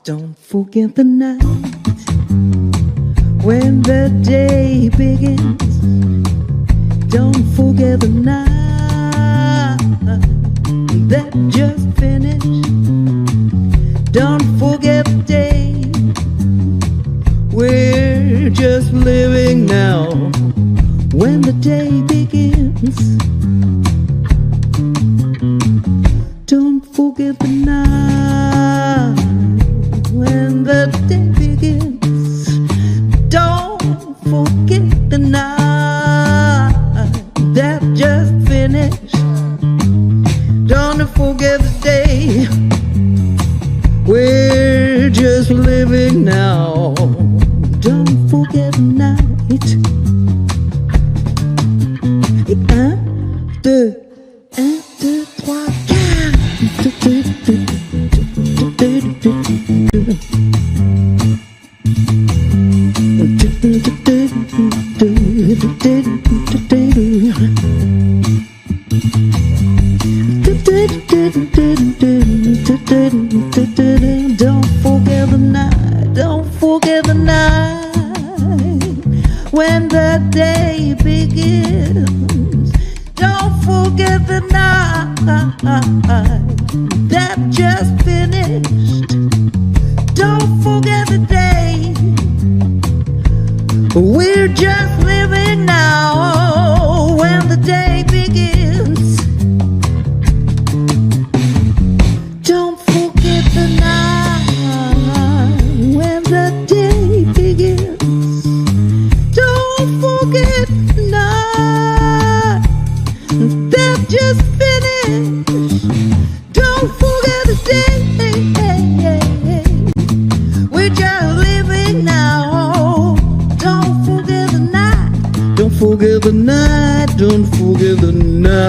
Don't forget the night when the day begins. Don't forget the night that just finished. Don't forget the day. We're just living now when the day begins. Don't forget the night when the day begins. Don't forget the night that just finished. Don't forget the day. We're just living now. Don't forget the night. Et un, deux, trois, quatre. Don't forget the night, don't forget the night when the day begins. Don't forget the night that just finished. Don't forget the day. We're just living now when the day begins. Don't forget the night when the day begins. Don't forget the night that just finished. Don't forget the day. We're just living now. Don't forget the night. Don't forget the night. Don't forget the night.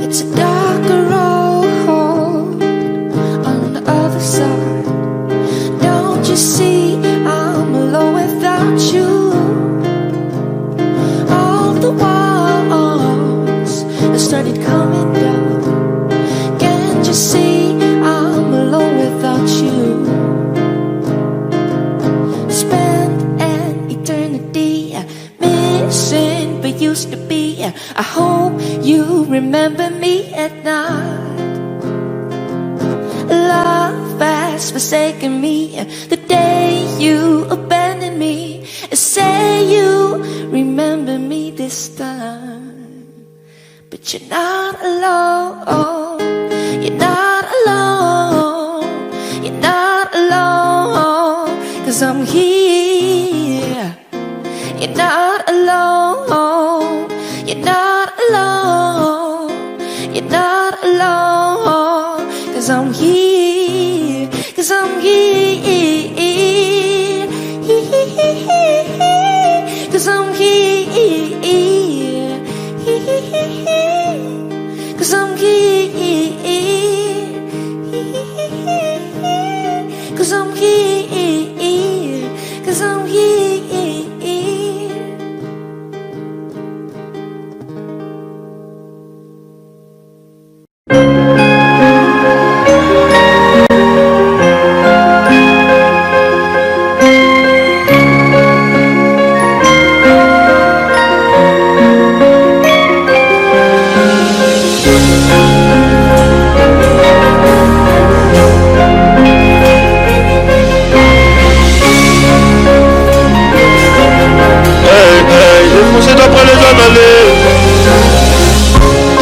It's a darker road on the other side. Don't you see I'm alone without you? All the walls have started coming down. Can't you see I'm alone without you? Spend an eternity missing but used to be. I hope you remember me at night. Love has forsaken me the day you abandoned me. Say you remember me this time, but you're not alone. You're not alone. You're not alone, 'cause I'm here. You're not alone. You're not alone. You're not alone, 'cause I'm here. 'Cause I'm here. 'Cause I'm here. 'Cause I'm here. 'Cause I'm here. 'Cause I'm here.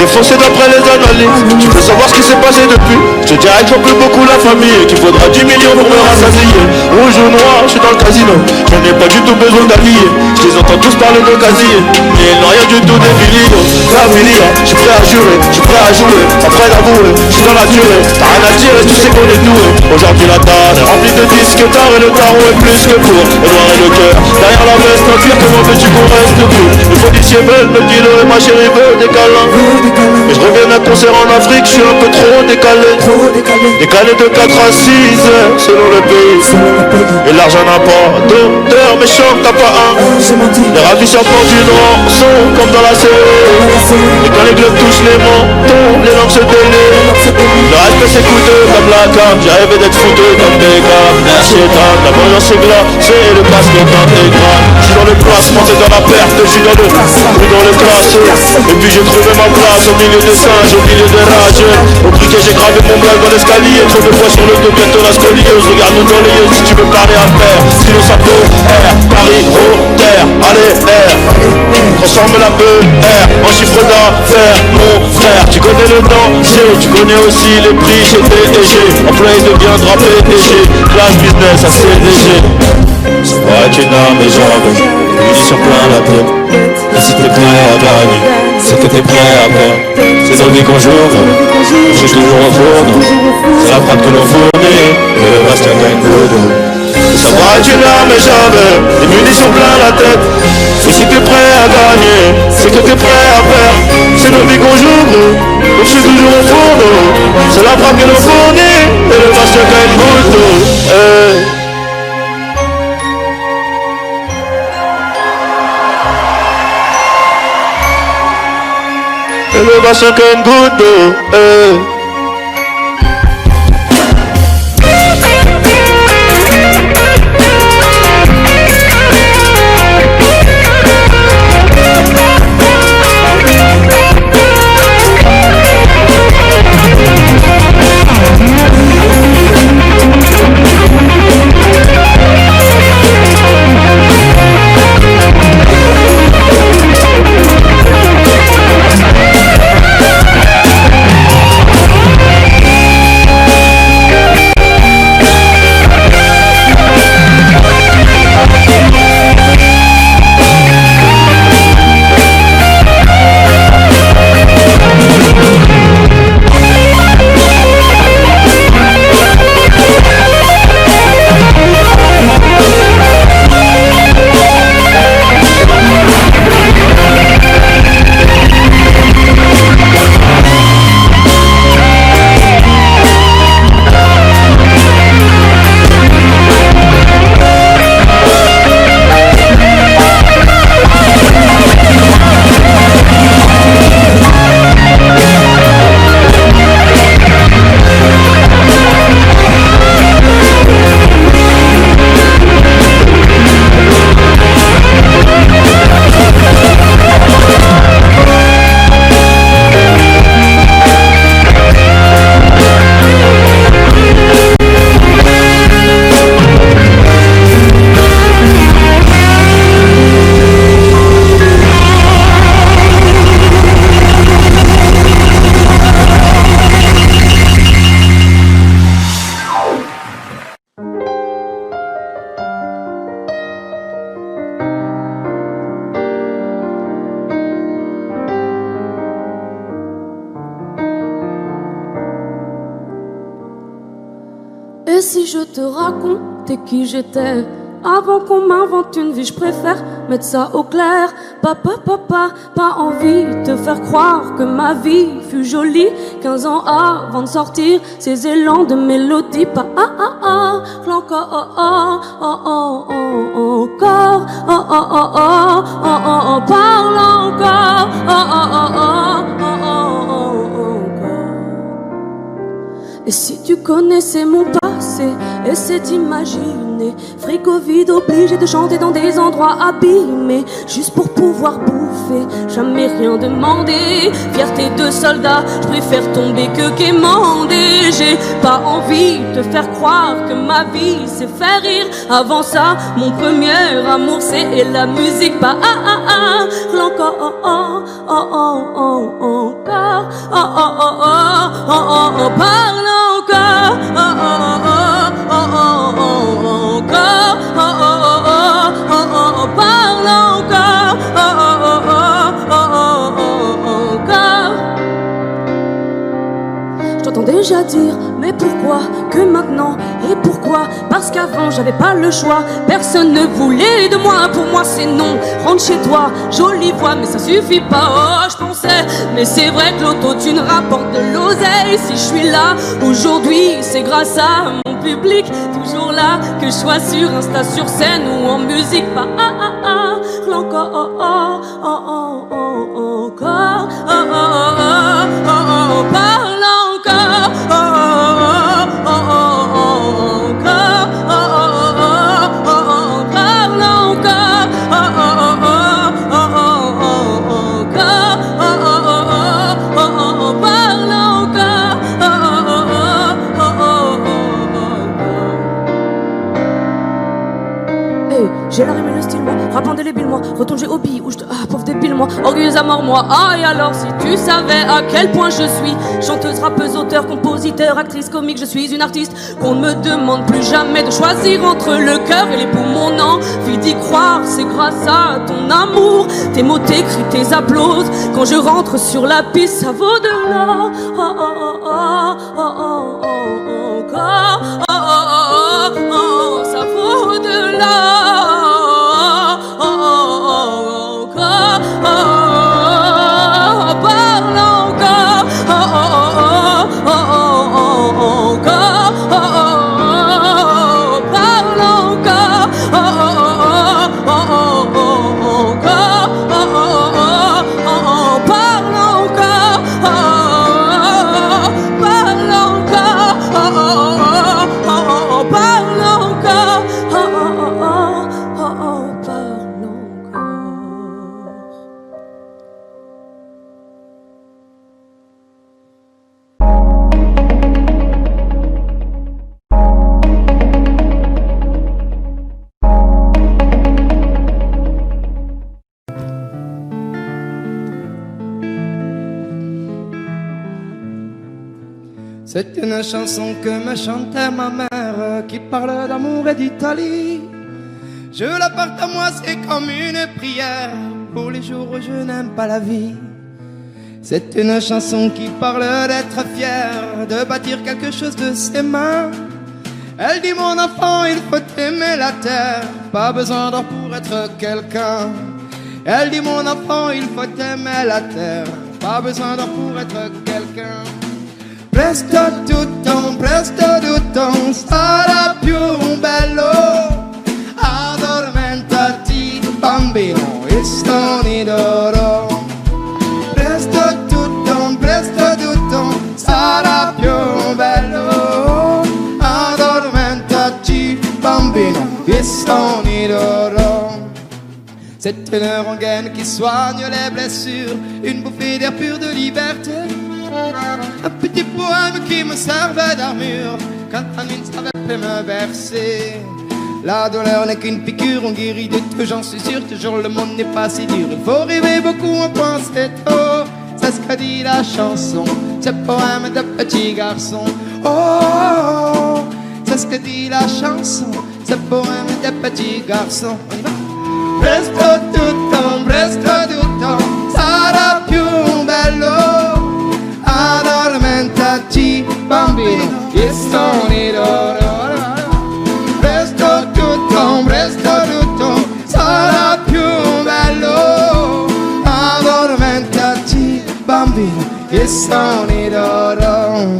Défoncé d'après les analyses. Tu veux savoir ce qui s'est passé depuis? Je te dirais que j'en plus beaucoup la famille, qu'il faudra 10 millions pour me rassasier. Rouge ou noir, je suis dans le casino. Je n'ai pas du tout besoin d'alliés. Je les entends tous parler de casier, mais ils n'ont rien du tout des millions. La filia, je suis prêt à jurer, je suis prêt à jouer. Après d'avouer, je suis dans la durée. T'as rien à dire et tu sais qu'on est doué. Aujourd'hui la table est remplie de disques d'art et le tarot est plus que pour. Le noir et le cœur, derrière la veste, l'empire, comment veux-tu qu'on reste debout? Les policiers veulent me dealer et ma chérie veut des câlins. Mais je reviens d'un concert en Afrique, je suis un peu trop décalé. Décalé de 4 à 6 heures selon le pays. Et l'argent n'a pas d'odeur, mais choc t'as pas un. Les ravisseurs portent une rançon comme dans la série. Et quand les globes touchent les mentons, les langues se délient. Le respect c'est coûteux comme la cam. J'ai rêvé d'être foutu comme des gars. Merci état, la vengeance c'est glacée et le basket intégral. J'suis dans le classement, c'est dans la perte. J'suis dans le classe. Et puis j'ai trouvé ma place au milieu des singes, au milieu des rageux. Au criquet j'ai gravé mon blague dans l'escalier. Trop de poids sur le dos, bientôt la scolieuse. Regarde-nous dans les yeux si tu veux parler à terre. Sinon ça peut R, Paris, terre, allez R. Transforme la peur en chiffre d'affaires, mon frère. Tu connais le danger, tu connais aussi les prix chez DG. Employé deviendra PDG, classe business à CDG. C'est vrai que tu n'as mes jambes, les munitions plein la tête. Et si t'es prêt à gagner, c'est que t'es prêt à perdre. C'est dans vie qu'on joue, je suis toujours au fourneau. C'est la frappe que l'on fournit, et le reste y'a qu'un coup de. Ça va, tu n'as mes jambes, les munitions plein la tête. Et si t'es prêt à gagner, c'est que t'es prêt à perdre. C'est dans vie qu'on joue, je suis toujours au fourneau. C'est la frappe que l'on fournit, et le reste y'a qu'un coup de. Et le bassin qu'une goutte d'eau. Et si je te racontais qui j'étais avant qu'on m'invente une vie, je préfère mettre ça au clair. Papa, pas envie de te faire croire que ma vie fut jolie 15 ans avant de sortir ces élans de mélodie. Pas encore, parle encore, Et si tu connaissais mon passé, essaie d'imaginer. Frigo vide, obligé de chanter dans des endroits abîmés, juste pour pouvoir bouffer, jamais rien demander. Fierté de soldat, je préfère tomber que quémander. J'ai pas envie de te faire croire que ma vie c'est faire rire. Avant ça, mon premier amour c'est la musique. Pas encore, parle encore, parle encore, encore. Je t'entends déjà dire, mais pourquoi que maintenant. Et pourquoi? Parce qu'avant j'avais pas le choix. Personne ne voulait de moi, pour moi c'est non. Rentre chez toi, jolie voix, mais ça suffit pas. Oh, je pensais, mais c'est vrai que l'autotune rapporte de l'oseille. Si je suis là aujourd'hui, c'est grâce à mon public. Toujours là, que je sois sur Insta, sur scène ou en musique. Pas encore, encore, parle encore, j'ai la rime et le style, moi, rap indélébile, moi, retourne j'ai hobby, où je te... Ah, pauvre débile, moi, orgueilleuse à mort, moi. Ah, et alors, si tu savais à quel point je suis chanteuse, rappeuse, auteur, compositeur, actrice, comique, je suis une artiste qu'on ne me demande plus jamais de choisir entre le cœur et les poumons. Envie d'y croire, c'est grâce à ton amour, tes mots, tes cris, tes applauses. Quand je rentre sur la piste, ça vaut de l'or. Ça vaut de l'or. C'est une chanson que me chantait ma mère, qui parle d'amour et d'Italie. Je la porte à moi, c'est comme une prière pour les jours où je n'aime pas la vie. C'est une chanson qui parle d'être fier, de bâtir quelque chose de ses mains. Elle dit mon enfant, il faut aimer la terre, pas besoin d'or pour être quelqu'un. Elle dit mon enfant, il faut aimer la terre, pas besoin d'or pour être quelqu'un. Presto tutto sarà più bello. Addormentati bambino, e sto d'oro. Presto tutto sarà più bello. Addormentati bambino, e sto d'oro. C'est une rengaine qui soigne les blessures, une bouffée d'air pur de liberté. Un petit poème qui me servait d'armure quand la nuit ne savait plus me bercer. La douleur n'est qu'une piqûre, on guérit de tout, j'en suis sûr. Toujours le monde n'est pas si dur, il faut rêver beaucoup, on pense tôt. C'est ce que dit la chanson, ce poème de petit garçon. Oh, c'est ce que dit la chanson, ce poème de petit garçon. On y va. Presto tutto sarà più bello. Addormentati bambino, e sto d'oro. Presto tutto sarà più bello. Addormentati bambino, e sto d'oro.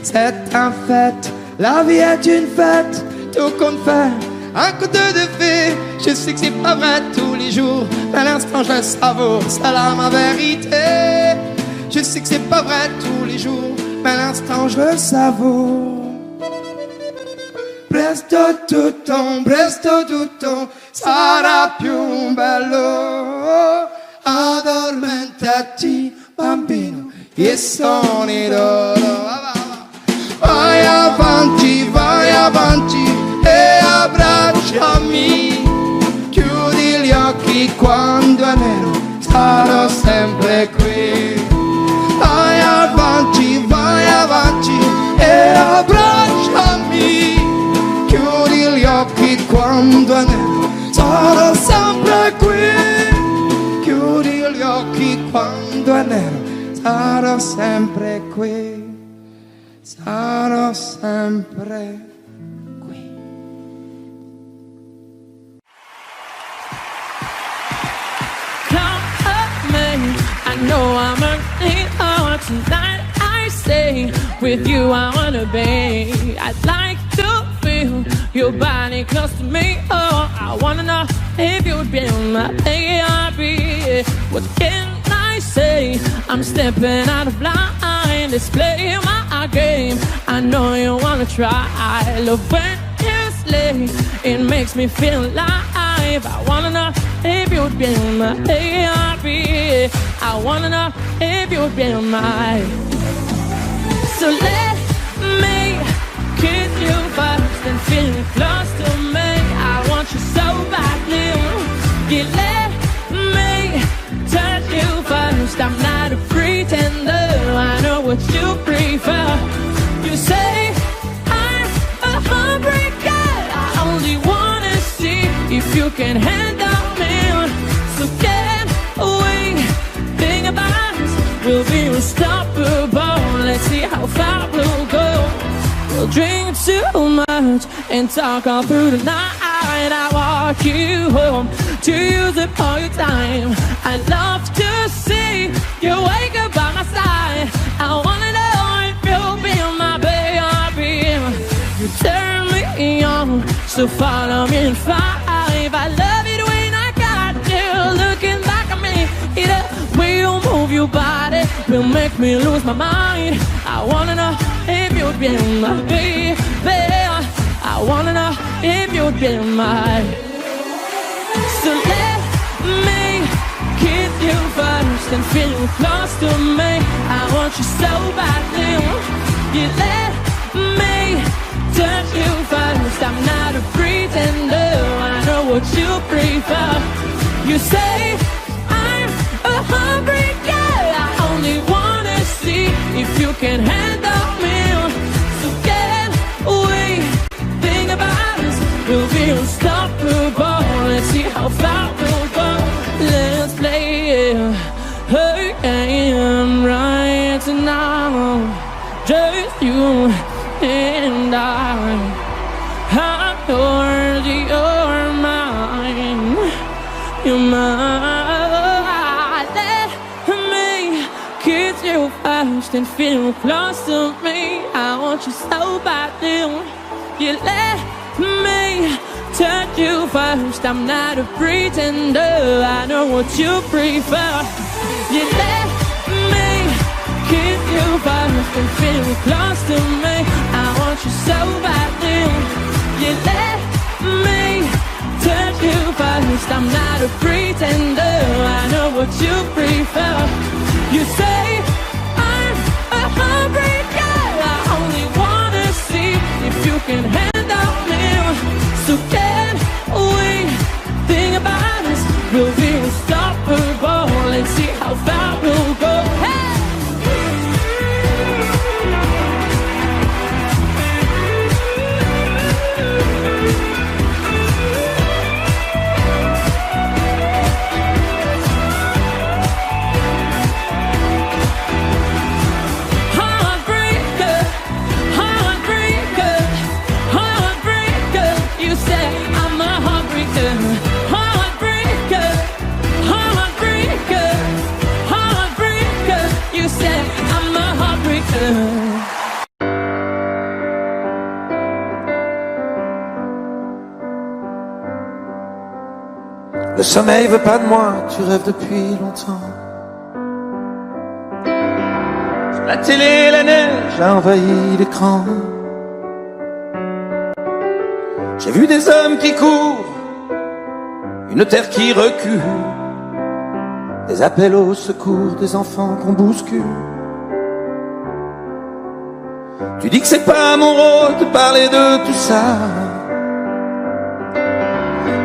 C'est un fait, la vie est une fête, tout compte fait, un conte de fées. Je sais que c'est pas vrai tous les jours, mais à l'instant je le savoure, c'est là ma vérité. Je sais que c'est pas vrai tous les jours, mais à l'instant je le savoure. Presto tutto sarà più bello. Addormentati bambino, e sono d'oro. Vai avanti e abbracciami. Chiudi gli occhi quando è nero, sarò sempre qui. Vai avanti e abbracciami. Chiudi gli occhi quando è nero, sarò sempre qui. Chiudi gli occhi quando è nero, sarò sempre qui. Sarò sempre qui. Come up me, I know I'm earning hard tonight. I say, with you I wanna be. I'd like to feel your body close to me. Oh, I wanna know if you'd be my baby. What can I say? I'm stepping out of line, displaying my game. I know you wanna try. Love when you slay, it makes me feel alive. I wanna know if you'd be my baby. I wanna know if you'd be mine. So let me kiss you first and feel close to me. I want you so badly. You let me touch you first. I'm not a pretender. I know what you prefer. You say I'm a hungry girl. I only wanna see if you can handle me. So can we think about us? We'll be unstoppable. Let's see how far we'll go. We'll drink too much and talk all through the night. I walk you home to use up all your time. I'd love to see you wake up by my side. I wanna know if you'll be my baby. You turn me on, so follow me in 5. I love it when I got you looking back at me. The way you move your body will make me lose my mind. I wanna know if you'd be my baby. I wanna know if you'd be mine. So let me kiss you first and feel you close to me. I want you so badly. You let me touch you first. I'm not a pretender. I know what you prefer. You say I'm a hungry girl. I only wanna see if you can handle me. So can we think about us? We'll be unstoppable. Let's see how far we'll go. Let's play her game right now. Just you and I'm yours, you're mine. You're mine. Let me kiss you first and feel close to me. I want you so badly. You let me touch you first. I'm not a pretender. I know what you prefer. You let me kiss you first and feel close to me. I want you so badly. You let me touch you first. I'm not a pretender. I know what you prefer. You say I'm a hungry girl. I only wanna see if you can handle me. So can we think about us? We'll be unstoppable. Let's see how far we'll go. Hey! Le sommeil veut pas de moi, tu rêves depuis longtemps. Sur la télé, la neige a envahi l'écran. J'ai vu des hommes qui courent, une terre qui recule, des appels au secours, des enfants qu'on bouscule. Tu dis que c'est pas mon rôle de parler de tout ça,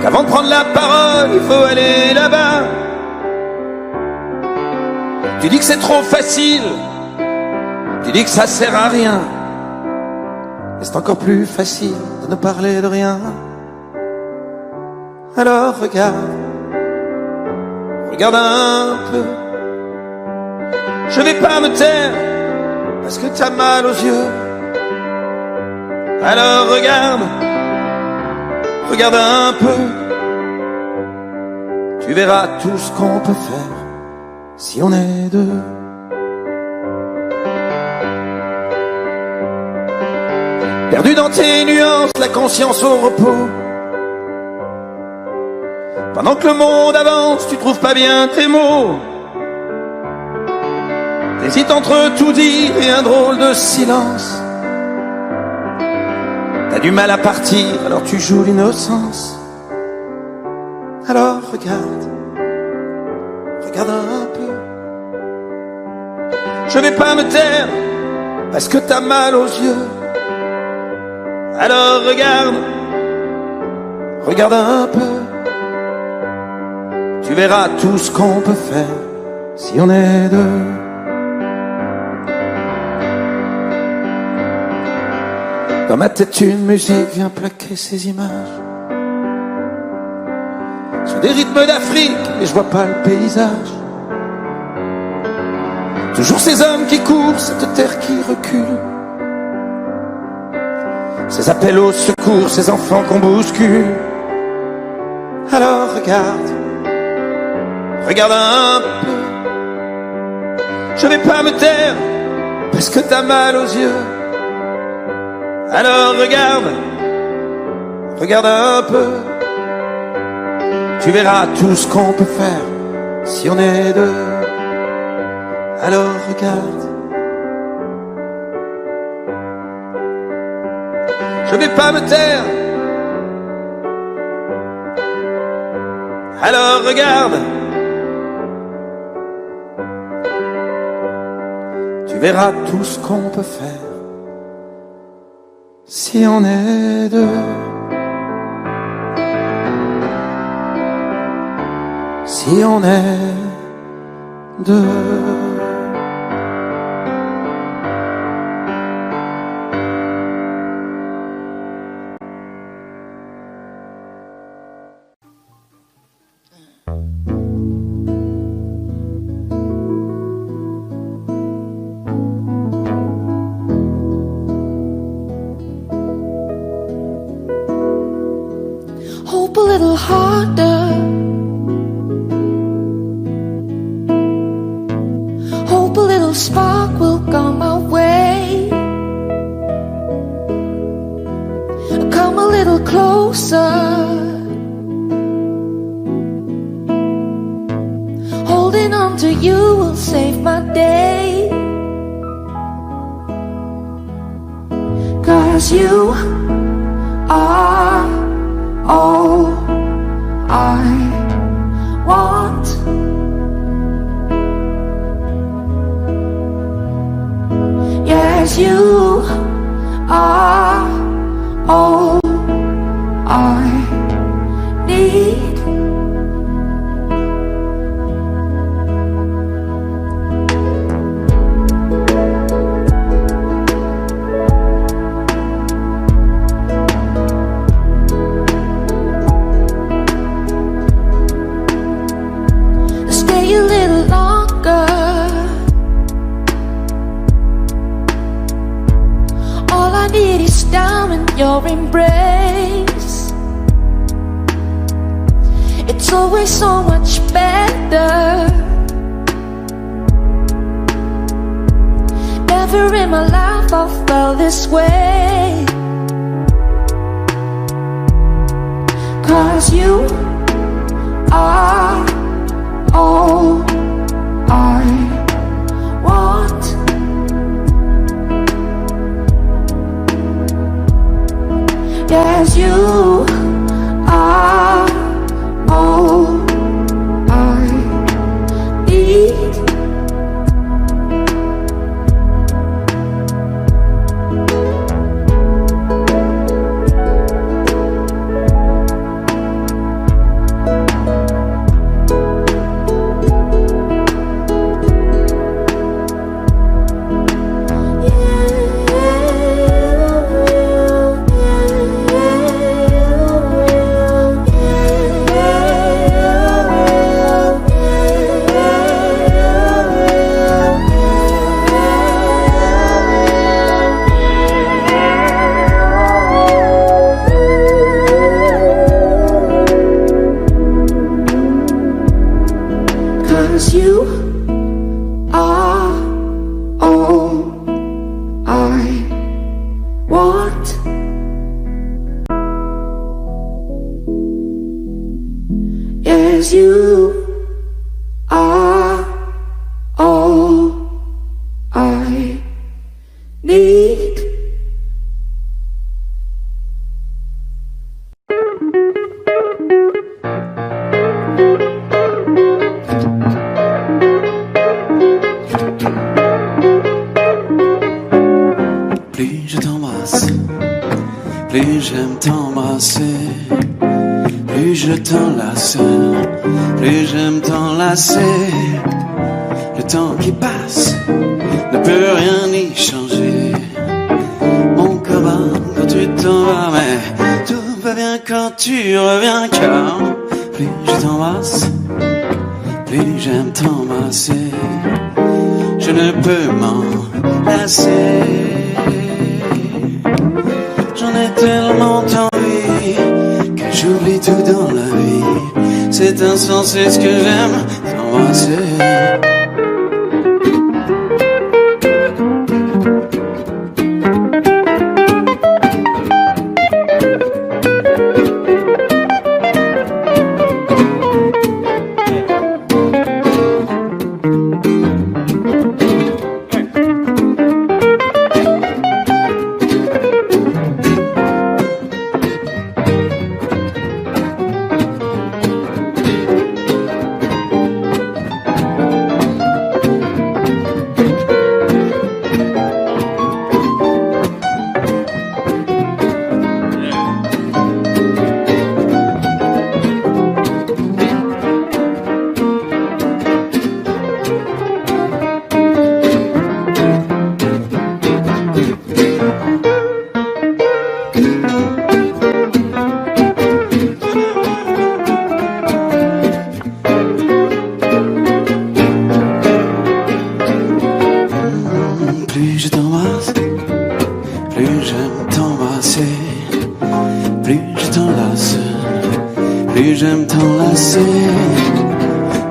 qu'avant de prendre la parole, il faut aller là-bas. Tu dis que c'est trop facile, tu dis que ça sert à rien, mais c'est encore plus facile de ne parler de rien. Alors regarde, regarde un peu. Je vais pas me taire, parce que t'as mal aux yeux. Alors regarde, regarde un peu. Tu verras tout ce qu'on peut faire si on est deux. Perdu dans tes nuances, la conscience au repos. Pendant que le monde avance, tu trouves pas bien tes mots. T'hésites entre tout dire et un drôle de silence. T'as du mal à partir, alors tu joues l'innocence. Alors regarde, regarde un peu. Je vais pas me taire, parce que t'as mal aux yeux. Alors regarde, regarde un peu. Tu verras tout ce qu'on peut faire si on est deux. Dans ma tête une musique vient plaquer ces images sur des rythmes d'Afrique, mais je vois pas le paysage. Toujours ces hommes qui courent, cette terre qui recule, ces appels au secours, ces enfants qu'on bouscule. Alors regarde, regarde un peu. Je vais pas me taire, parce que t'as mal aux yeux. Alors regarde, regarde un peu. Tu verras tout ce qu'on peut faire si on est deux. Alors regarde. Je vais pas me taire. Alors regarde. Tu verras tout ce qu'on peut faire si on est deux. Si on est deux. Hope a little harder. Hope a little spark will come our way. Come a little closer. Holding on to you will save my day. 'Cause you are all I want. Yes, you are all I need. Stay a little longer. All I need is down in your embrace. It's always so much better. Never in my life I felt this way. 'Cause you are all I want. Yes, you are all I need. 'cause you are all I need. Plus je t'embrasse, plus j'aime t'embrasser, plus je t'enlace, plus j'aime t'enlacer. Le temps qui passe ne peut rien y changer. Mon cœur bat quand tu t'en vas, mais tout va bien quand tu reviens, car plus je t'embrasse, plus j'aime t'embrasser. Je ne peux m'en lasser. J'en ai tellement envie que j'oublie tout dans la vie. C'est insensé ce que j'aime t'embrasser.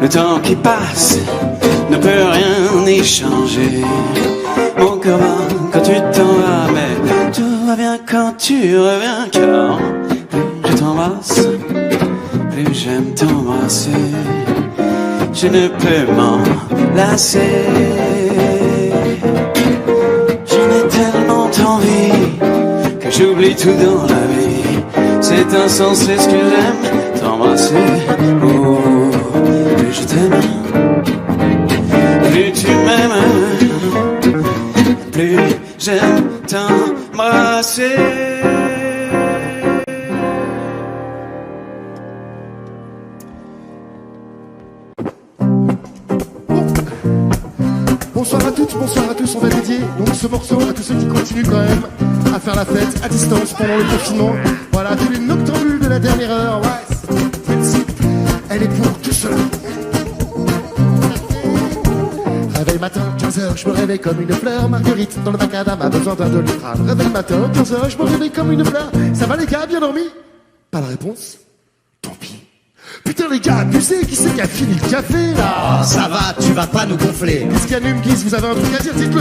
Le temps qui passe ne peut rien y changer. Mon cœur bat quand tu t'en vas, mais tout va bien quand tu reviens, car plus je t'embrasse, plus j'aime t'embrasser. Je ne peux m'en lasser. J'en ai tellement envie que j'oublie tout dans la vie. C'est insensé ce que j'aime t'embrasser. Oh, plus je t'aime, plus tu m'aimes, plus j'aime t'embrasser. Bonsoir à toutes, bonsoir à tous, on va dédier donc ce morceau à tous ceux qui continuent quand même à faire la fête à distance pendant le confinement. Voilà, tous les noctambules de la dernière heure, ouais, elle est pour tout cela. Réveil matin, 15h, je me réveille comme une fleur. Marguerite dans le macadam a besoin d'un doliprane. Réveil matin, 15h, je me réveille comme une fleur. Ça va les gars, bien dormi? Pas de réponse? Tant pis. Putain les gars, abusez, qui c'est qui a fini le café là? Oh, ça va, tu vas pas nous gonfler. Qu'est-ce qu'il y a, Numguise, vous avez un truc à dire? Dites-le.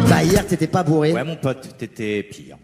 Bah hier t'étais pas bourré. Ouais mon pote, t'étais pire.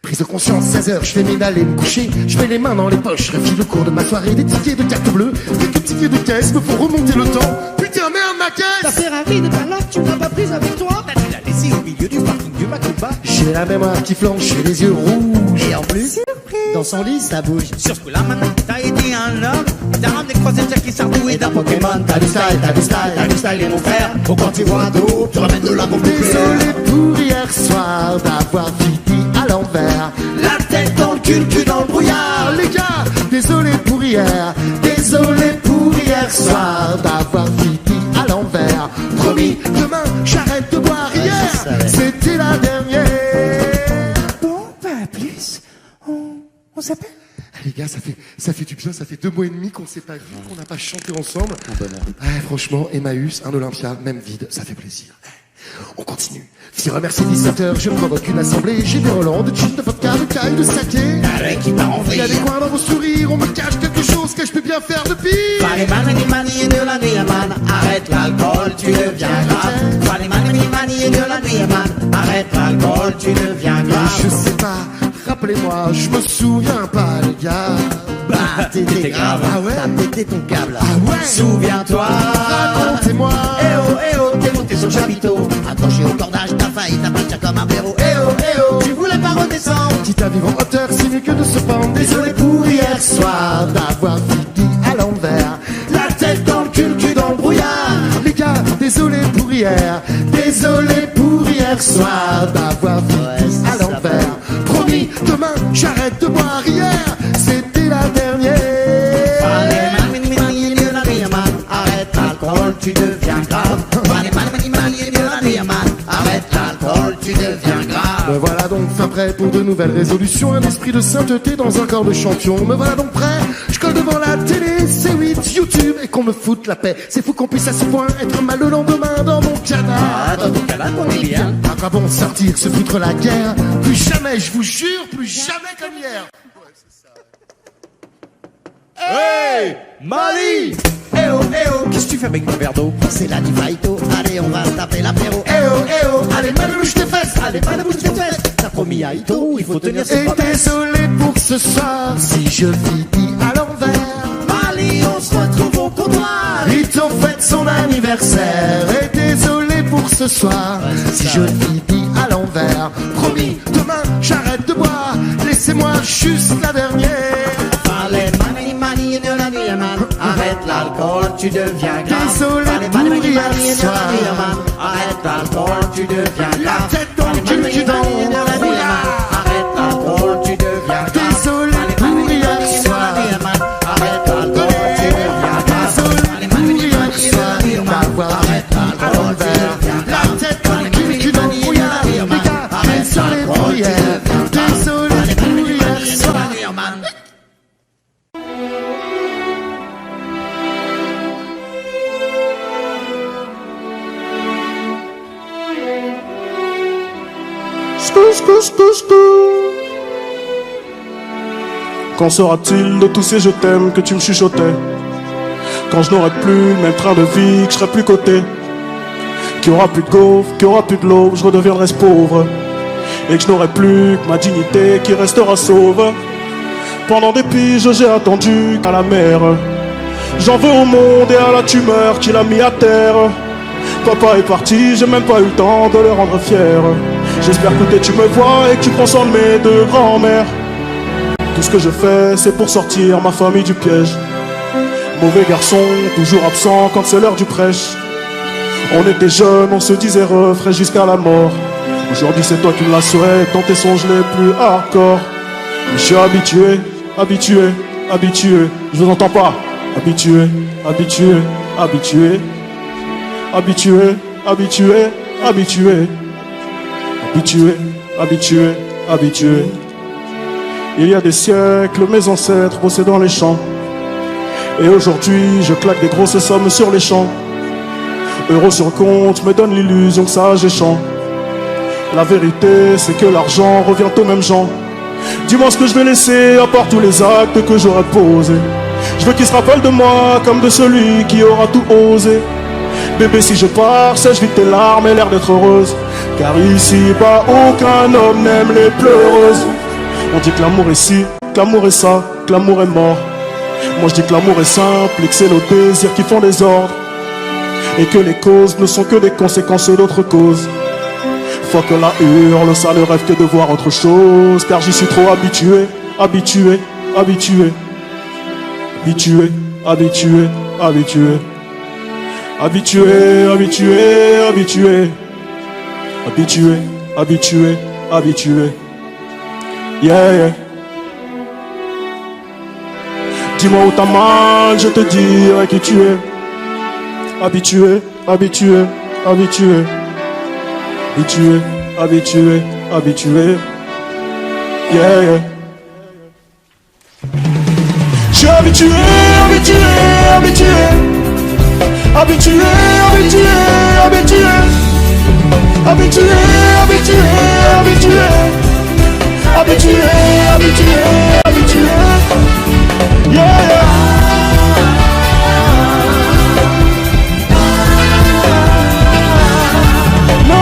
Prise de conscience, 16h, je fais mine d'aller me coucher. Je mets les mains dans les poches, refile le cours de ma soirée. Des tickets de carte bleue, quelques tickets de caisse me font remonter le temps. Putain merde ma caisse! Ta Ferrari n'est pas là, tu l'as pas prise avec toi. Tu l'as laissé au milieu du parking du Macumba. J'ai la mémoire qui flanche et les yeux rouges. Et en plus, surprise, dans son lit ça bouge. Sur ce coup-là maintenant, t'as été un homme. T'as ramené croisé Jackie Sardou et d'un Pokémon. T'as du style et mon frère. Bon quand tu vois un dos, tu ramènes de la bombe nucléaire. Désolé pour hier soir d'avoir fini à l'envers. La tête dans le cul dans le brouillard. Les gars, désolé pour hier. Désolé pour hier soir d'avoir fini à l'envers. Promis, demain, j'arrête de boire. Hier, c'était la dernière. Bon, bah plus, on s'appelle. Les gars, ça fait du bien, ça fait 2 mois et demi qu'on s'est pas vu, qu'on n'a pas chanté ensemble. Franchement, Emmaüs, un Olympia, même vide, ça fait plaisir. On continue. Si remercie 17h, je provoque une assemblée. J'ai des Roland, de gin, de vodka, de caille, de saké. Qui part en Il y a des coins dans vos sourires, on me cache quelque chose que je peux bien faire de pire. Pas les mani et de la nuit, man. Arrête l'alcool, tu deviens grave. Pas les mani et de la nuit, man. Arrête l'alcool, tu deviens grave. Je sais pas, rappelez-moi, je me souviens pas, les gars. Bah t'étais grave, t'as pété ton câble. Souviens-toi, racontez-moi. Eh oh, t'es monté sur le chapiteau, accroché au cordage, t'as failli t'aplatir comme un blaireau. Eh oh, tu voulais pas redescendre. Quitte à vivre en hauteur, c'est mieux que de se pendre. Désolé pour hier soir d'avoir fini à l'envers, la tête dans le cul dans le brouillard. Les gars, désolé pour hier. Désolé pour hier soir d'avoir fini à l'envers. Promis, demain, j'arrête de boire. Hier, c'était la dernière. Arrête l'alcool, tu deviens grave. Arrête l'alcool, tu deviens grave. Me voilà donc fin prêt pour de nouvelles résolutions. Un esprit de sainteté dans un corps de champion. Me voilà donc prêt, je colle devant la télé, C8, YouTube, et qu'on me foute la paix. C'est fou qu'on puisse à ce point être mal le lendemain dans mon canard. Dans ton canard, on est bien. À quoi bon sortir, se foutre la guerre? Plus jamais, je vous jure, plus jamais comme hier. Hey, Mali! Eh oh, qu'est-ce que tu fais avec mon verre d'eau? C'est la Nifaito, allez, on va se taper l'apéro. Eh oh, allez, bouge tes fesses, allez, bouge tes fesses. T'as promis à Ito, il faut tenir ses promesses. Et désolé pour ce soir, si je finis à l'envers. Mali, on se retrouve au comptoir. Ito fête son anniversaire. Et désolé pour ce soir, si je finis à l'envers. Promis, demain, j'arrête de boire. Laissez-moi juste la dernière. Allez, mani, de la nuit, man. Arrête l'alcool, tu deviens grave. Désolé Allez, pour mani, hier de la soir. nuit, man. Arrête l'alcool, tu deviens grave. La tête dans le cul dans de la nuit, man. Arrête l'alcool, tu deviens grave. Désolé pour hier soir. Arrête l'alcool, tu deviens grave. Désolé pour hier soir d'avoir mis à l'envers. La tête dans le cul dans le brouillard. Les gars, désolé pour hier. Désolé pour hier soir. Quand sera-t-il de tous ces je t'aime que tu me chuchotais? Quand je n'aurai plus le même train de vie, que je serai plus coté, qu'il n'y aura plus de gaufres, qu'il n'y aura plus de l'eau, je redeviendrai ce pauvre, et que je n'aurai plus que ma dignité qui restera sauve. Pendant des piges j'ai attendu qu'à la mer. J'en veux au monde et à la tumeur qu'il a mis à terre. Papa est parti, j'ai même pas eu le temps de le rendre fier. J'espère que tu me vois et que tu prends soin de mes deux grands-mères. Tout ce que je fais, c'est pour sortir ma famille du piège. Mauvais garçon, toujours absent quand c'est l'heure du prêche. On était jeunes, on se disait refrain jusqu'à la mort. Aujourd'hui c'est toi qui me la souhaites, dans tes songes les plus hardcore. Je suis habitué, je vous entends pas. Habitué, habitué. Il y a des siècles, mes ancêtres bossaient dans les champs. Et aujourd'hui, je claque des grosses sommes sur les champs. Euros sur le compte me donne l'illusion que ça géchant. La vérité, c'est que l'argent revient aux mêmes gens. Dis-moi ce que je vais laisser, à part tous les actes que j'aurais posés. Je veux qu'ils se rappellent de moi, comme de celui qui aura tout osé. Bébé, si je pars, sèche vite tes larmes et l'air d'être heureuse. Car ici-bas, aucun homme n'aime les pleureuses. On dit que l'amour est ci, que l'amour est ça, que l'amour est mort. Moi je dis que l'amour est simple et que c'est nos désirs qui font des ordres. Et que les causes ne sont que des conséquences d'autres causes. Faut que la hurle, ça ne rêve que de voir autre chose. Car j'y suis trop habitué. Yeah. Dis-moi où t'as mal, je te dirai qui tu es. Habitué. Yeah. Je suis habitué. Yeah. No.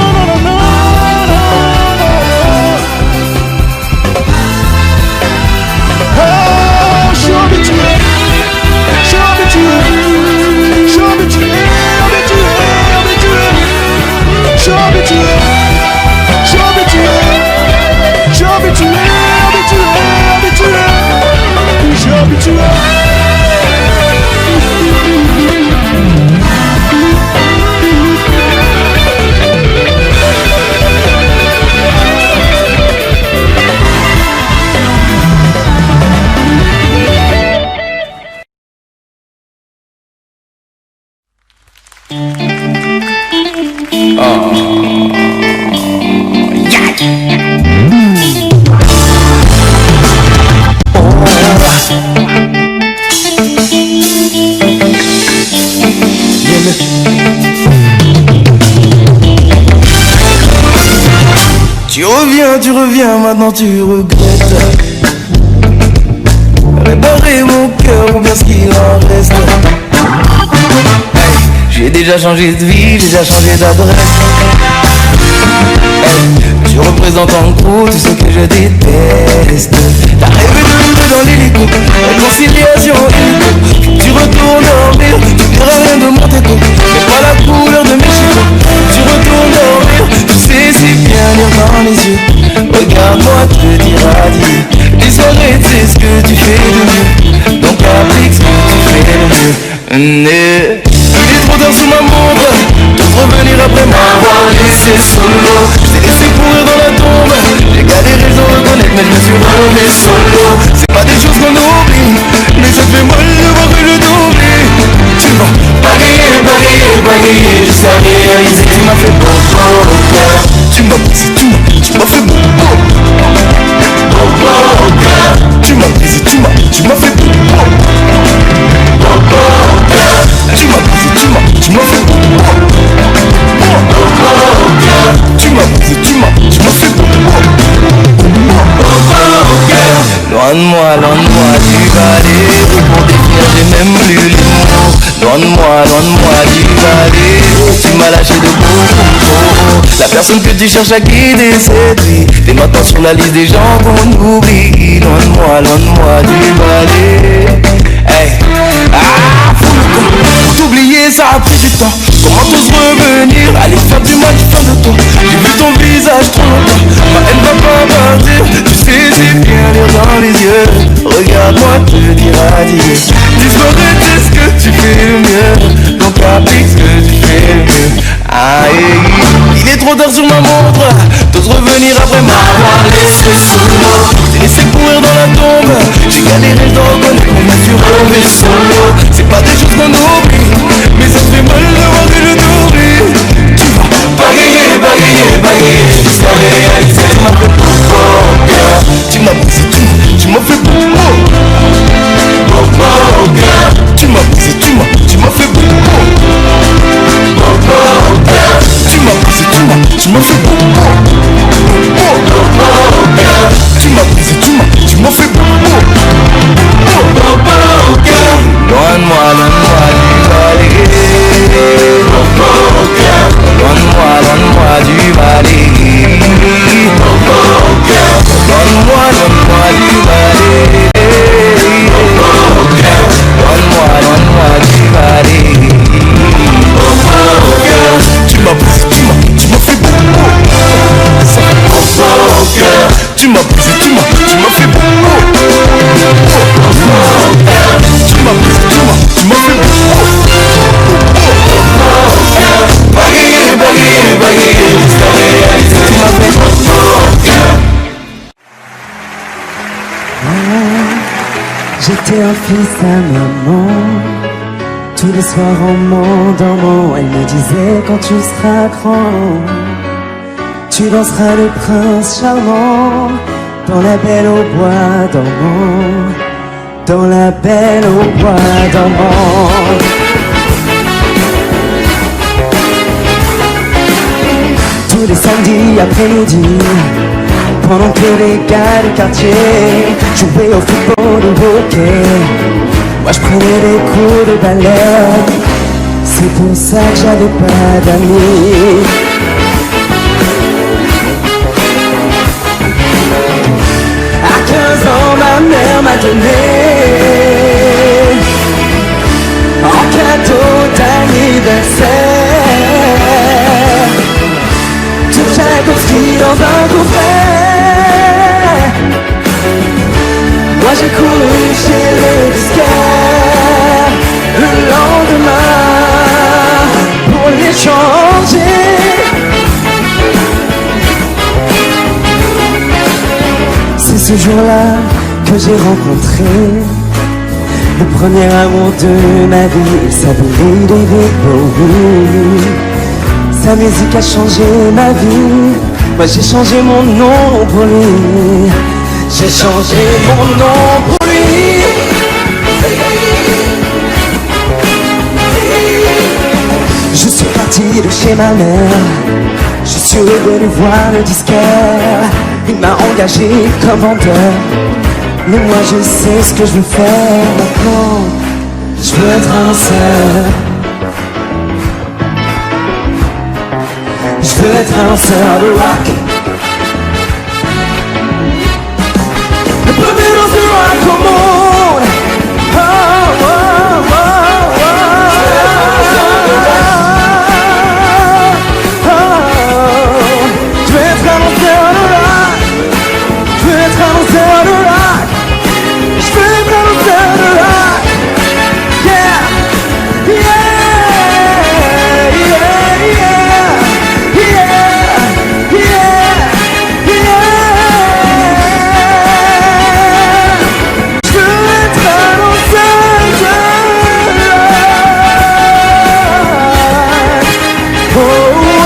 Oh, je suis habitué. maintenant tu regrettes. Réparer mon cœur ou bien ce qu'il en reste. Hey, j'ai déjà changé de vie, j'ai déjà changé d'adresse. Hey, tu représentes en gros tout ce que je déteste. T'as rêvé de nous dans l'hélico, réconciliation hélico. Tu retournes dormir, tu verras rien de mon této, mais pas la couleur de mes cheveux. Tu retournes dormir, tu sais si bien lire dans les yeux. Regarde-moi te irradier. Les soirées c'est ce que tu fais de mieux, donc applique ce que tu fais de mieux. Il est trop tard sous ma montre, d'autres revenir après m'avoir laissé solo. Je t'ai laissé pourrir dans la tombe, j'ai galéré sans reconnaître mais je me suis relevé solo. C'est pas des choses qu'on oublie, mais ça te fait mal de voir que je t'oublie. Tu m'as bagaillé, bagaillé, bagaillé jusqu'à réaliser. Tu m'as fait beau au cœur. Tu m'as brisé, tu m'as fait beau au cœur. Tu m'as brisé, tu m'as fait beau au cœur. Tu m'as brisé, tu m'as fait beau au cœur. Tu m'as brisé, tu m'as fait beau au cœur. Loin de moi tu vas aller. Pour définir j'ai même plus les mots. Loin de moi tu vas aller. Tu m'as lâché de beaucoup. La personne que tu cherches à guider c'est lui. T'es maintenant sur la liste des gens qu'on oublie. Loin de moi tu vas aller. Hey. Pour t'oublier ça a pris du temps. Comment t'oses revenir? Allez faire du mal, tu de toi. J'ai vu ton visage trop longtemps. Ma haine va pas partir. Tu sais j'ai bien lire dans les yeux. Regarde-moi te irradier. Disparaître c'est ce que tu fais le mieux, donc applique ce que tu fais le mieux. Aïe, il est trop tard sur ma montre, t'oses revenir après m'avoir laissé solo. T'es laissé pourrir dans la tombe, j'ai galéré, je dois reconnaître, mais je me suis relevé solo. C'est pas des choses qu'on oublie, mais ça te fait mal de voir que je t'oublie. Tu vas bagayer, bagayer, bagayer jusqu'à réaliser. Tu m'as fait beau au cœur. Tu m'as brisé, tu m'as fait beau au cœur. Tu m'as brisé, tu m'as fait beau au cœur. Tu m'as brisé, tu m'as fait beau au cœur. Tu m'as brisé, tu m'as fait beau au cœur. Loin de moi tu vas aller. Au cœur. Loin de moi tu vas aller. Au cœur. Loin de moi tu vas aller. Au cœur. Loin de moi tu vas aller. Au cœur. Tu m'as brisé, tu m'as fait beau au cœur. Tu m'as brisé, tu m'as fait beau au cœur. Tu m'as brisé, tu m'as fait beau au cœur. Bagayer, bagayer, bagayer jusqu'à réaliser. Tu m'as fait beau au cœur. J'étais un fils à maman. Tous les soirs en m'endormant, elle me disait quand tu seras grand, tu danseras le prince charmant dans la belle au bois dormant, dans la belle au bois dormant. Tous les samedis après-midi, pendant que les gars du quartier jouaient au football ou au hockey, moi je prenais des cours de ballet. C'est pour ça que j'avais pas d'amis. À 15 ans ma mère m'a donné en cadeau d'anniversaire tout Tchaïkovski dans un coffret. Moi j'ai couru chez le disquaire le lendemain pour les changer. C'est ce jour-là que j'ai rencontré le premier amour de ma vie. Il s'appelait David Bowie. Sa musique a changé ma vie. Moi j'ai changé mon nom pour lui. J'ai changé mon nom pour lui. Je suis parti de chez ma mère. Je suis revenu voir le disquaire. Il m'a engagé comme vendeur. Mais moi je sais ce que je veux faire maintenant. Je veux être un lanceur. Je veux être un lanceur de rock. Le premier lanceur de rock au monde. Oh, oh, oh, oh, oh, oh. Je veux être un lanceur de rock. Je veux être un lanceur de rock. Je veux être un lanceur de rock. Yeah, yeah, yeah, yeah, yeah, yeah, yeah. Je veux être un lanceur de rock. Oh, oh.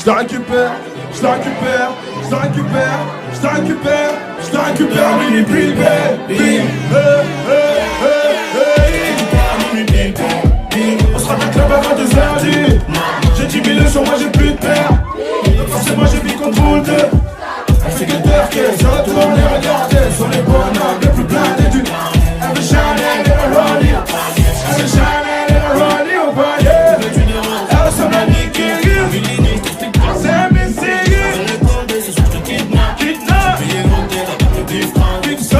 Je la récupère, je la récupère, je la récupère, je la récupère, je la récupère, mini pile, on sera bien club avant 2h10. J'ai 10 000 sur moi, j'ai plus de paire. Forcément j'ai mis contrôle de. Elle fait que d'heures se retourne et regarder sur les bonhommes les plus blindés du. Elle veut Chanel et le Rollie. Elle veut Chanel et le Rollie au voyage. Elle ressemble à Nicky. C'est Missy. Kidnap. Big Soul.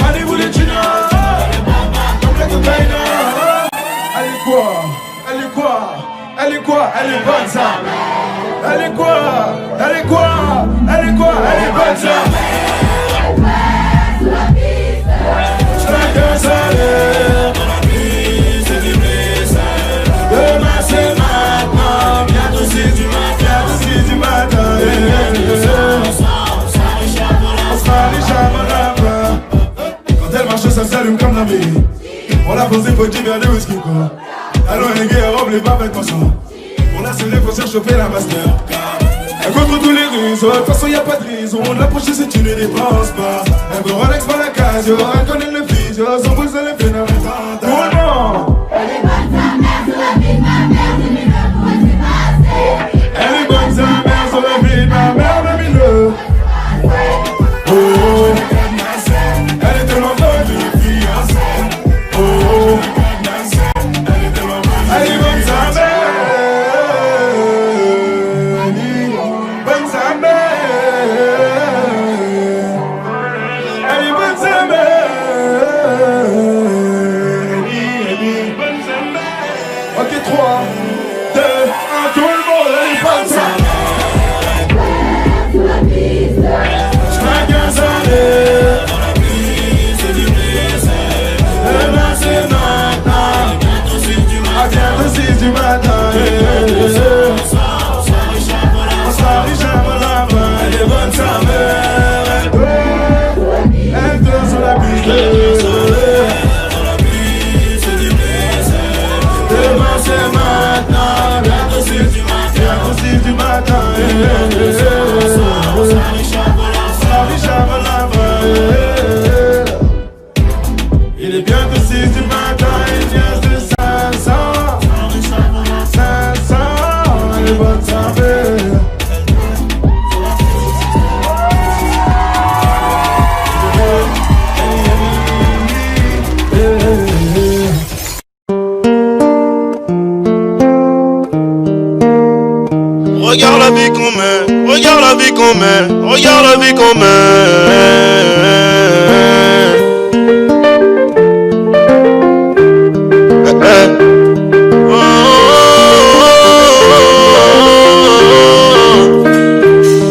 Allez vous les China. Comme les cocaïnes. Elle est quoi? Elle est quoi? Elle est quoi? Elle est bonne ça. Elle est quoi? Elle est quoi? Elle est quoi? Elle est bonne ça. Chacun sa l'heure. Demain c'est maintenant. Bientôt 6 du matin. Bientôt 6 du matin. On sera riche avant la fin. Quand elle marche ça s'allume comme la vie. On l'a posé pour dire vers le whisky quoi. Allons les gars, robe les babes comme ça. On a scellé pour se chauffer la master. Elle contre tous les réseaux, de toute façon y'a pas de raison. L'approcher si tu ne dépenses pas. Elle veut Rolex par la case, elle connaît le physio. Son pouce elle est phénomène. Tout le monde. Elle est bonne sa mère, sur la vie de ma mère, 2000 € pour être passé. Elle est bonne sa mère, sur la vie de ma mère, 2000 €. Oh, elle est tellement bonne, une fiancée. Oh, elle est bonne sa mère. Bonne sa mère. Elle est bonne sa mère. Bonne sa mère. Ok, 3, 2, 1, tout le monde, elle est bonne sa mère. Chacun sa l'heure. Demain c'est maintenant. À bientôt 6 du matin. On sera riche avant la fin. Elle est bonne sa mère. Elle dort sur la piste. Demain c'est maintenant. Bientôt 6 du matin. Bientôt 6 du matin. On sera riche avant la fin. Il est bientôt 6 du matin. Il vient de 500. 500. Elle est bonne sa mère. Regarde la vie qu'on mène, regarde la vie qu'on mène, regarde la vie qu'on mène.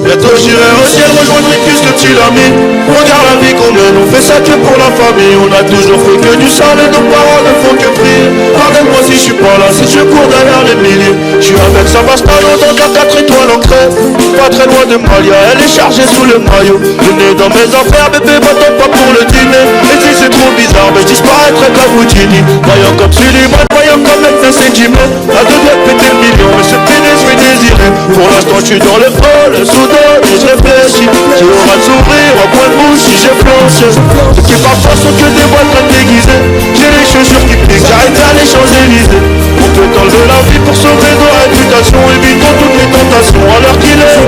Bientôt j'irai au ciel rejoindre Rictus le petit Lamy. Regarde la vie qu'on mène, on fait ça que pour la famille. On a toujours fait que du sale et nos parents ne font que prier. Pardonne-moi si je suis pas là, si je cours derrière les milliers. Je suis avec sa bastalon dans un 4 étoiles en crème. Pas très loin de Malia, elle est chargée sous le maillot. Je n'ai dans mes affaires, bébé, m'attends pas pour le dîner. Et si c'est trop bizarre, mais je disparaîtrai avec la Boutini. Voyant comme Sullivan, voyant comme Edna Sentiment. À deux doigts de péter le million, mais ce pénis je vais désirer. Pour l'instant je suis dans le hall, soudain, et je réfléchis. Qui aura le sourire, un point de bouche si j'ai flanché. Ceux qui parfois sont que des boîtes très déguisées. J'ai les chaussures qui piquent, j'arrête à les Champs-Élysées. On peut enlever la vie pour sauver nos réputations. Évitons toutes les tentations à l'heure qu'il est.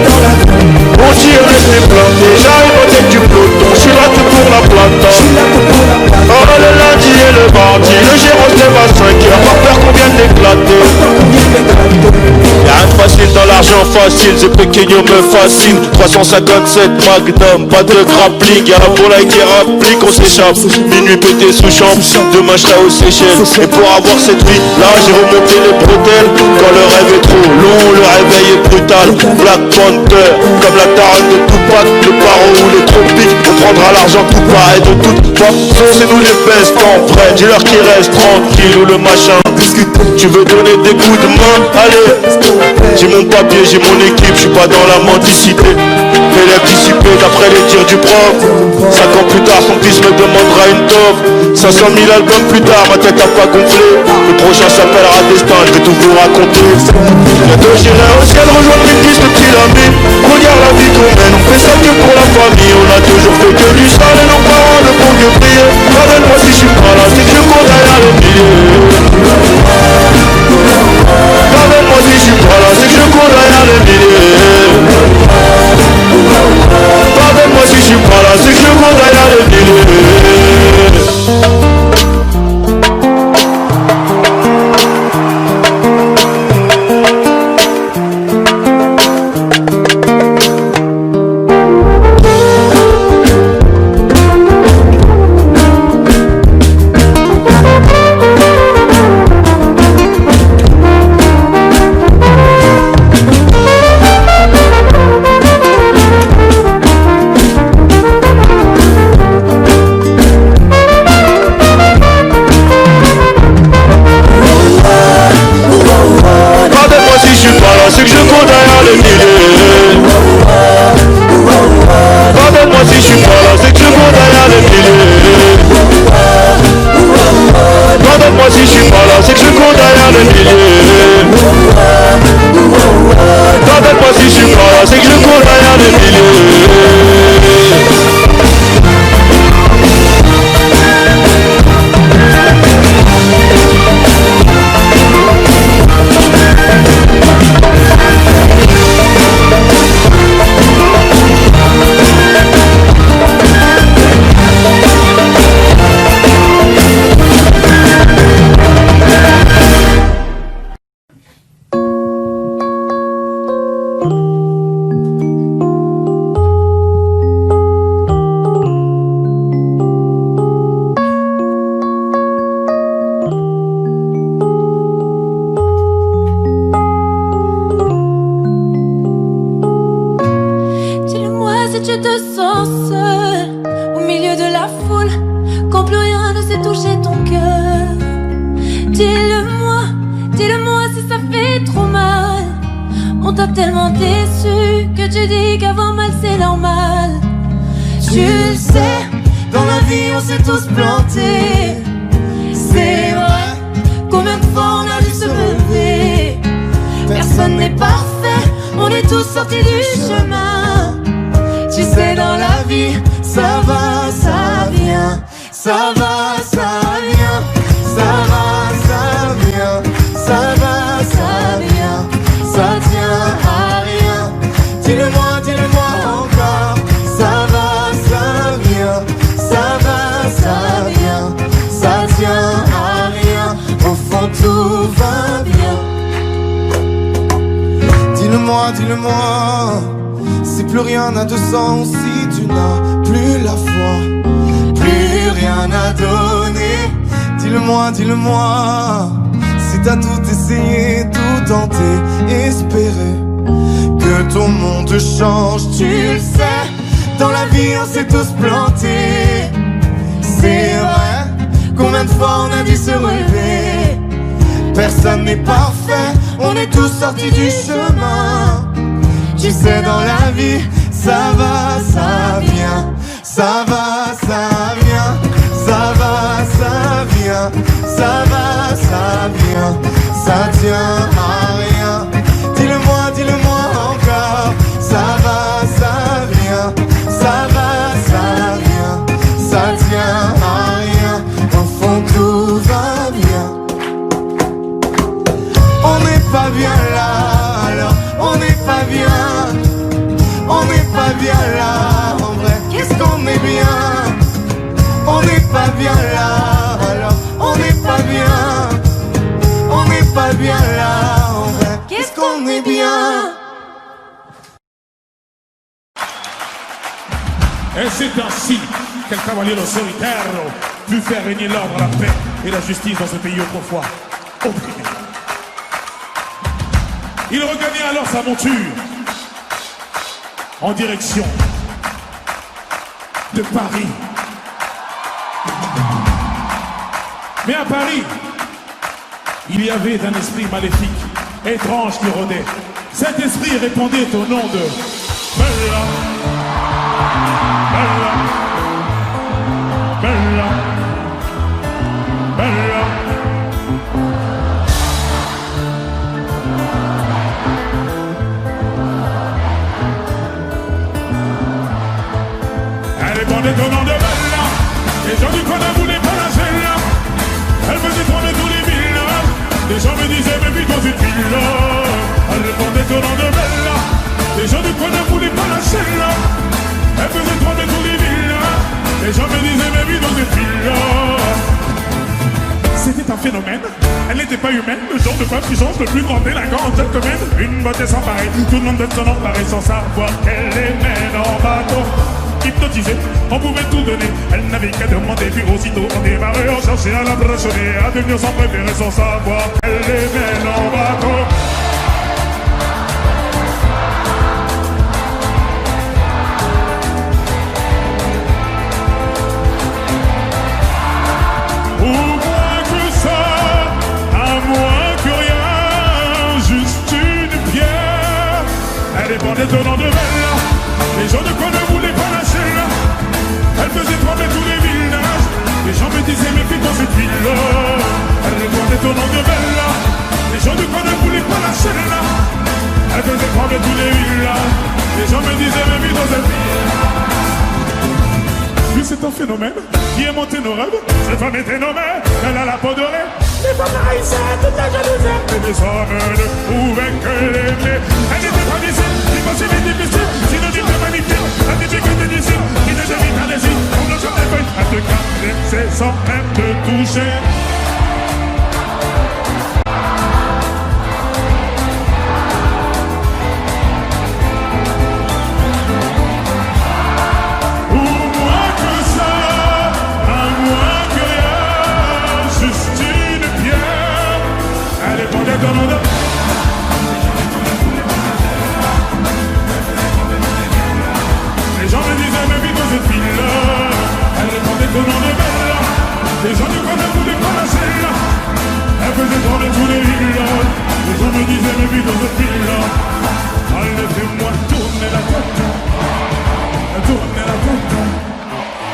On tire les planté, j'arrive au tête du peloton. Je suis là tout pour la plata. Oh le lundi et le mardi, le gérant se lève à 5h. Pas peur qu'on vienne d'éclater. Y'a rien de facile dans l'argent facile, c'est pequeño me fascine. 357 Magnum, pas de grappling. Y'a la volaille qui rapplique, on s'échappe. Minuit pété sous chambre, demain je serai aux Seychelles. Et pour avoir cette vie, là j'ai remonté les bretelles. Quand le rêve est trop long, le réveil est brutal. Black Panther, comme la taronne de Tupac, le paro ou les tropiques. On prendra l'argent tout pareil de toute façon, c'est nous les best en vrai. Dis-leur qu'il reste tranquille ou le machin. Tu veux donner des coups de main? Allez, j'ai mon papier, j'ai mon équipe, je suis pas dans la mendicité. Mais l'anticipé d'après les tirs du prof. 5 ans plus tard, son fils me demandera une toffe. 500 000 albums plus tard, ma tête a pas gonflé. Le prochain s'appellera Destin, je vais tout vous raconter. Bientôt j'irai au ciel rejoindre une piste de petits amis. Regarde la vie qu'on mène, on fait ça que pour la famille. On a toujours fait que du sale et nos parents ne font que prier. Pardonne-moi si je suis pas là, c'est que je cours derrière les milliers. Pardonne-moi si je suis pas là, c'est que je cours derrière les milliers. Pardonne-moi si je suis pas là, c'est que je cours derrière les milliers. C'est que je cours derrière les milliers. Pardonne-moi si je suis pas là, c'est que je cours derrière les milliers. Pardonne-moi si je suis pas là, c'est que je cours derrière les milliers. Pardonne-moi si je suis pas là, c'est que je cours derrière les milliers. Dis-le-moi, si plus rien n'a de sens, si tu n'as plus la foi, plus rien à donner. Dis-le-moi, si t'as tout essayé, tout tenté, espéré que ton monde change. Tu le sais, dans la vie on s'est tous plantés. C'est vrai, combien de fois on a dû se relever. Personne n'est parfait, on On est tous sortis du chemin. Tu sais, dans la vie, ça va, ça vient. Ça va, ça vient. Ça va, ça vient. Ça va, ça vient. Ça tient à rien. Dis-le-moi encore. Ça va, ça vient. Ça va, ça vient. Ça tient à rien. Au fond, tout va bien. On n'est pas bien là, alors on n'est pas bien. On n'est pas bien là, en vrai, qu'est-ce qu'on est bien. On n'est pas bien là, alors on n'est pas bien. On n'est pas bien là, en vrai, qu'est-ce qu'on est bien. Et c'est ainsi qu'el cavaliero solitaire put faire régner l'ordre, la paix et la justice dans ce pays autrefois opprimé. Il regagnait alors sa monture en direction de Paris. Mais à Paris, il y avait un esprit maléfique, étrange qui rôdait. Cet esprit répondait au nom de Bella, Bella, Bella, Bella. Elle répondait au nom de Bella. Les gens du coin ne voulaient pas lâcher là. Elle faisait trembler tous les villages. Les gens me disaient mais puis toi c'est là. Elle répondait au nom de Bella. Les gens du coin ne voulaient pas lâcher là. Elle faisait trembler tous les villages. Les gens me disaient mais puis toi c'est là. C'était un phénomène, elle n'était pas humaine. Le genre de femme qui change le plus grand délinquant en gentleman. Une beauté sans pareil, tout le monde donne son emparer sans savoir qu'elle les mène en bateau. Hypnotisée, on pouvait tout donner. Elle n'avait qu'à demander, puis aussitôt on démarrait. On cherchait à l'impressionner, à devenir son préféré sans savoir qu'elle les mène en bateau. Ou moins que ça, à moins que rien, juste une pierre. Elle dépendait au nom de Bella. Les gens de quoi ne voulaient pas lâcher là. Elle faisait trembler tous les villages. Les gens me disaient mais puis dans cette ville-là. Elle répondait au nom de Bella. Les gens de quoi ne voulaient pas lâcher là. Elle faisait trembler tous les villages. Les gens me disaient mais puis dans cette ville-là. Puis c'est un phénomène qui est monté nos rêves. Cette femme était nommée, elle a la peau dorée. Les femmes haïssaient toute la jalousie. Mais les hommes ne pouvaient que l'aimer. Elle était pas difficile, impossible et difficile. Synonyme de magnifique, la difficulté d'ici. Qui ne devine à l'égide, on ne chante des feuilles. À te caresser sans même te toucher. Les gens me disaient mais vite dans cette ville-là. Elle répondait au nom de Bella. Les gens du coin ne voulaient pas lâcher là. Elle faisait trembler tous les villages. Les gens me disaient mais vite dans cette ville-là. Allez fais-moi tourner la tête. Tourner la tête.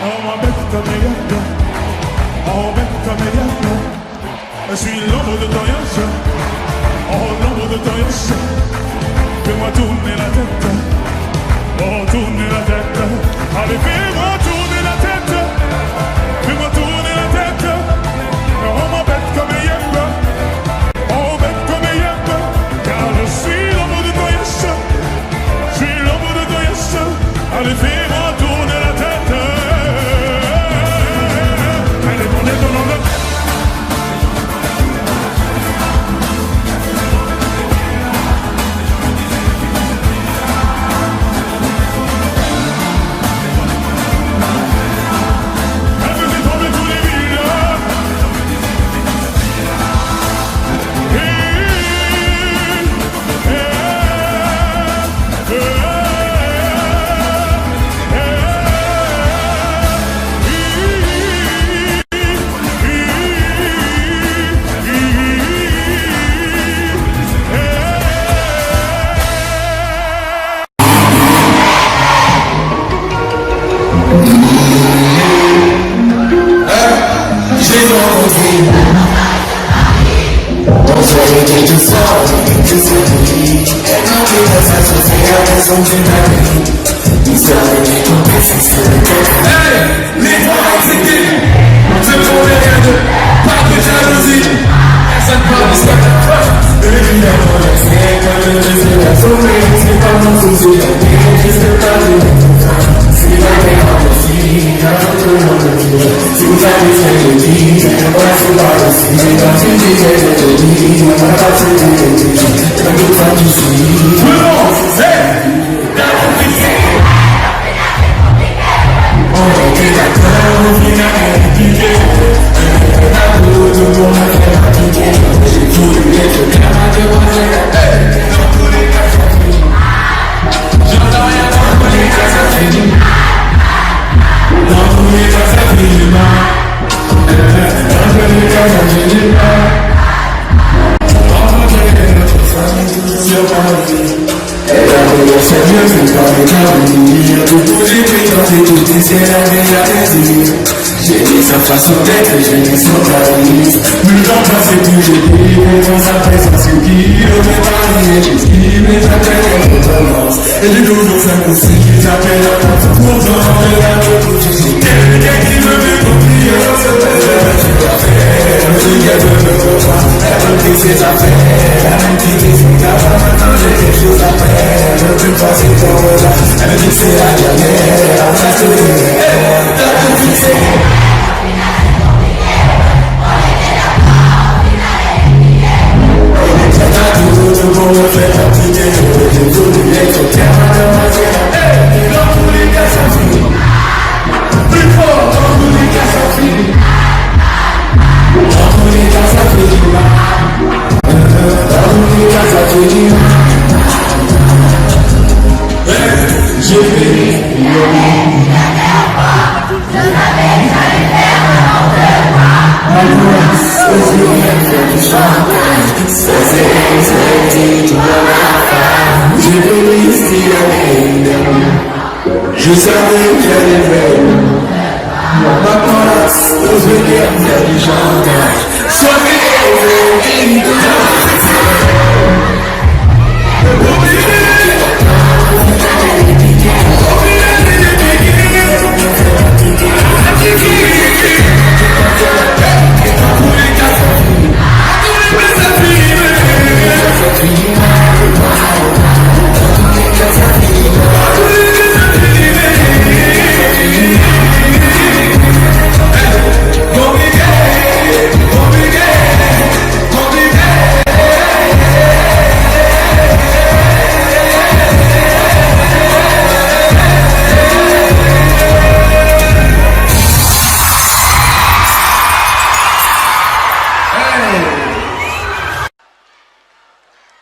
Oh ma bête américaine. Oh bête américaine. Je suis l'ombre de ton yach. Oh l'ombre de ton yach. Fais-moi tourner la tête. Oh tourner la tête. Allez fais-moi tourner la tête. Fais-moi tourner la tête. Oh ma bête comme yep. Oh bête comme yep. Car je suis l'ombre de ton yach. Je suis l'ombre de ton yach. Allez fais-moi tourner la tête. Allez tourner ton nom. sont générés. Ils savent les compétences. Hey, les droits exécutés. Je promets rien de, pas de jalousie. Personne parle de ça. Évidemment, c'est quand je risque la sauver. C'est pas mon souci, je risque pas de me. Si vous avez envie, si vous avez fait le lit, on va se voir aussi. Quand tu dis que je te dis, on va pas se dire, on va pas te suivre. Tout le monde, c'est la compliqué. On était d'accord, au final, compliqué. La boue, tout le monde a fait appliquer. J'ai voulu être clair à demoiselle. Dans tous les cas, ça finit. J'entends rien dans tous les cas, ça finit. Dans tous les cas, ça finit mal. Dans tous les cas, ça finit mal. Rencontrer notre famille sur Paris. Et la meilleure, c'est mieux, c'est pas les carrières. Tout j'ai pris quand j'ai tout dit, c'est la meilleure désir. J'ai dit sa façon d'être, j'ai mis son charisme. Plus j'en passe et plus j'ai dit, mais dans sa présence, c'est qui aurait parié, j'estime, mais j'appelle la dépendance. Et j'ai toujours fait mon signe, j'appelle la confiance. Pourtant, elle a beaucoup de choses. Quelqu'un qui me fait confier, c'est parfait. Si elle veut me revoir, elle veut que ses affaires. Elle a même quitté son gars, maintenant j'ai quelque chose à faire. Elle veut plus passer ton regard, elle me dit que c'est la dernière. Elle reste de elle, t'as tout fixé. Pour me faire appliquer, j'ai voulu être clair à demoiselle. Dans tous les cas ça finit. Plus fort, dans tous les cas ça finit. Dans tous les cas ça finit. Dans tous les cas ça finit. J'ai fait je savais que j'allais faire n'importe quoi. Ma voix, c'est du chanteur. C'est toi la femme. J'ai voulu ici je savais que j'allais faire. Ma place, aux venir faire du chanteur. Soyez de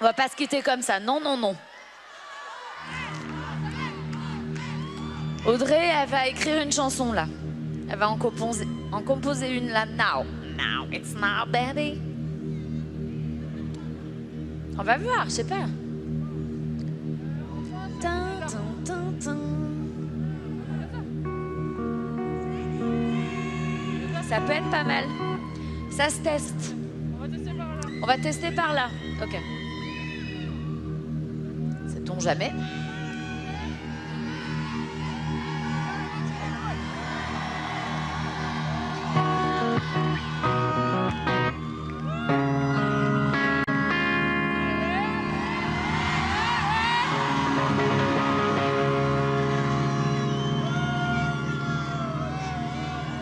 On va pas se quitter comme ça. Non, non, non. Audrey, elle va écrire une chanson là. Elle va en composer une là. Now. Now, it's now, baby. On va voir, je sais pas. Ça peut être pas mal. Ça se teste. On va tester par là. Ok. Sait-on jamais?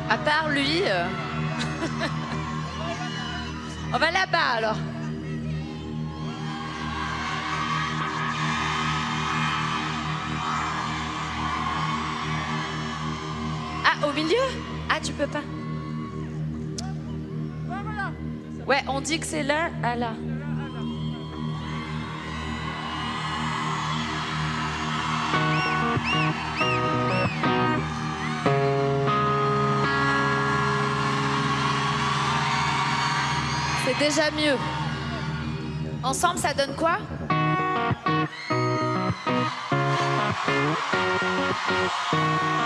À part lui, on va là-bas alors. Ah, au milieu? Ah, tu peux pas. Ouais, on dit que c'est là à là. C'est déjà mieux. Ensemble, ça donne quoi?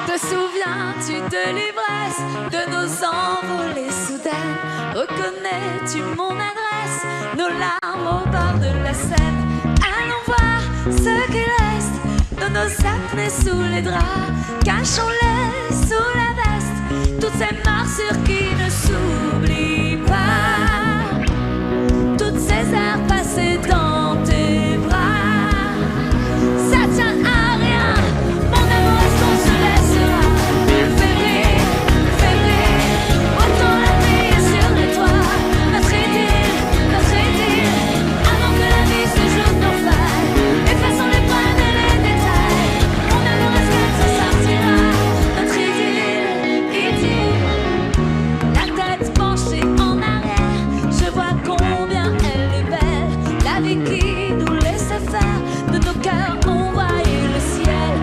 Te souviens-tu de l'ivresse de nos envolées soudaines? Reconnais-tu mon adresse? Nos larmes au bord de la Seine. Allons voir ce qu'il reste nos apnées sous les draps, cachons-les sous la veste, toutes ces morsures qui ne s'oublient pas, toutes ces heures passées dans tes bras. Ça tient à rien, mon amour, est-ce qu'on se laissera fébrile, fébrile, autant la vie sur les toits, notre idylle, avant que la vie se joue de nos failles, effaçons les points et les détails, mon amour, est-ce qu'elle se sortira, notre idylle, la tête penchée en arrière, je vois combien elle est belle, la vie qui nous laissait faire, de nos cœurs on voyait le ciel.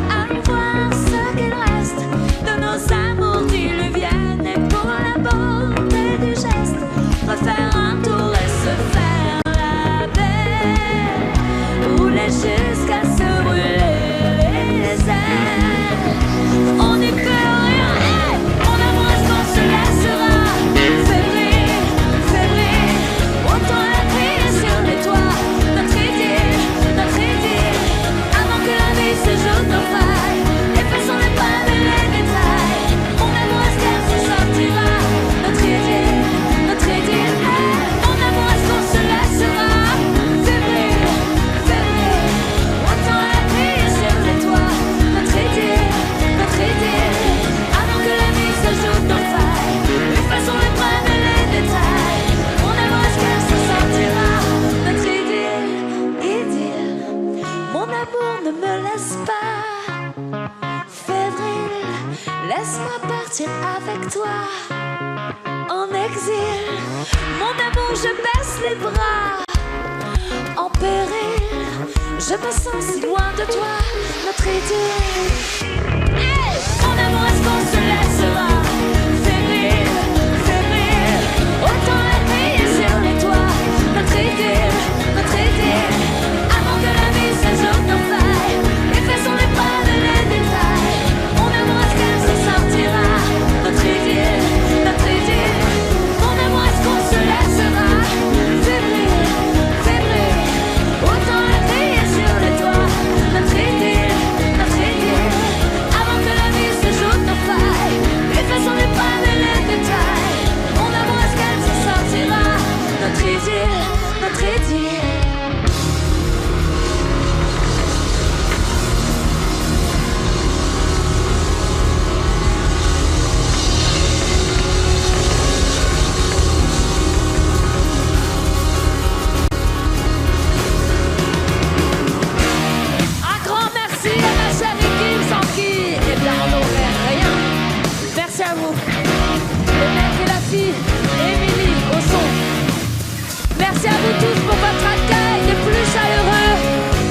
Allons voir ce qu'il reste de nos amours diluviennes, et pour la beauté du geste, refaire un tour et se faire la belle, rouler jusqu'à se brûler les ailes. On n'y peut rien, hey, mon amour, est-ce qu'on se laissera fébrile, fébrile, autant la crier sur les toits, notre idylle, avant que la vie se joue de nos failles, effaçons les points et les détails, mon amour, est-ce qu'elle se sortira, notre idylle, hey, mon amour, est-ce qu'on se laissera fébrile, fébrile, autant la crier sur les toits, notre idylle, avant que la vie se joue de nos failles, effaçons les points et les détails, mon amour, est-ce qu'elle se sortira, notre idylle, mon amour, ne me laisse pas fébrile, laisse-moi partir avec toi en exil, mon amour, je baisse les bras en péril, je me sens si loin de toi, notre idylle. Hey, mon amour, est-ce qu'on se laissera fébrile, fébrile, autant la crier sur les toits, notre idylle, avant que la vie se joue de nos failles, effaçons les points et les détails, mon amour, est-ce qu'elle se sortira, notre idylle, mon amour, est-ce qu'on se laissera fébrile, fébrile, autant la crier sur les toits, notre idylle, avant que la vie se joue de nos failles, effaçons les points et les détails, mon amour, est-ce qu'elle se sortira, notre idylle. Un grand merci à ma chère équipe sans qui, eh bien, on n'aurait rien. Merci à vous, le mec et la fille, Émilie au son. Merci à vous tous pour votre accueil des plus chaleureux.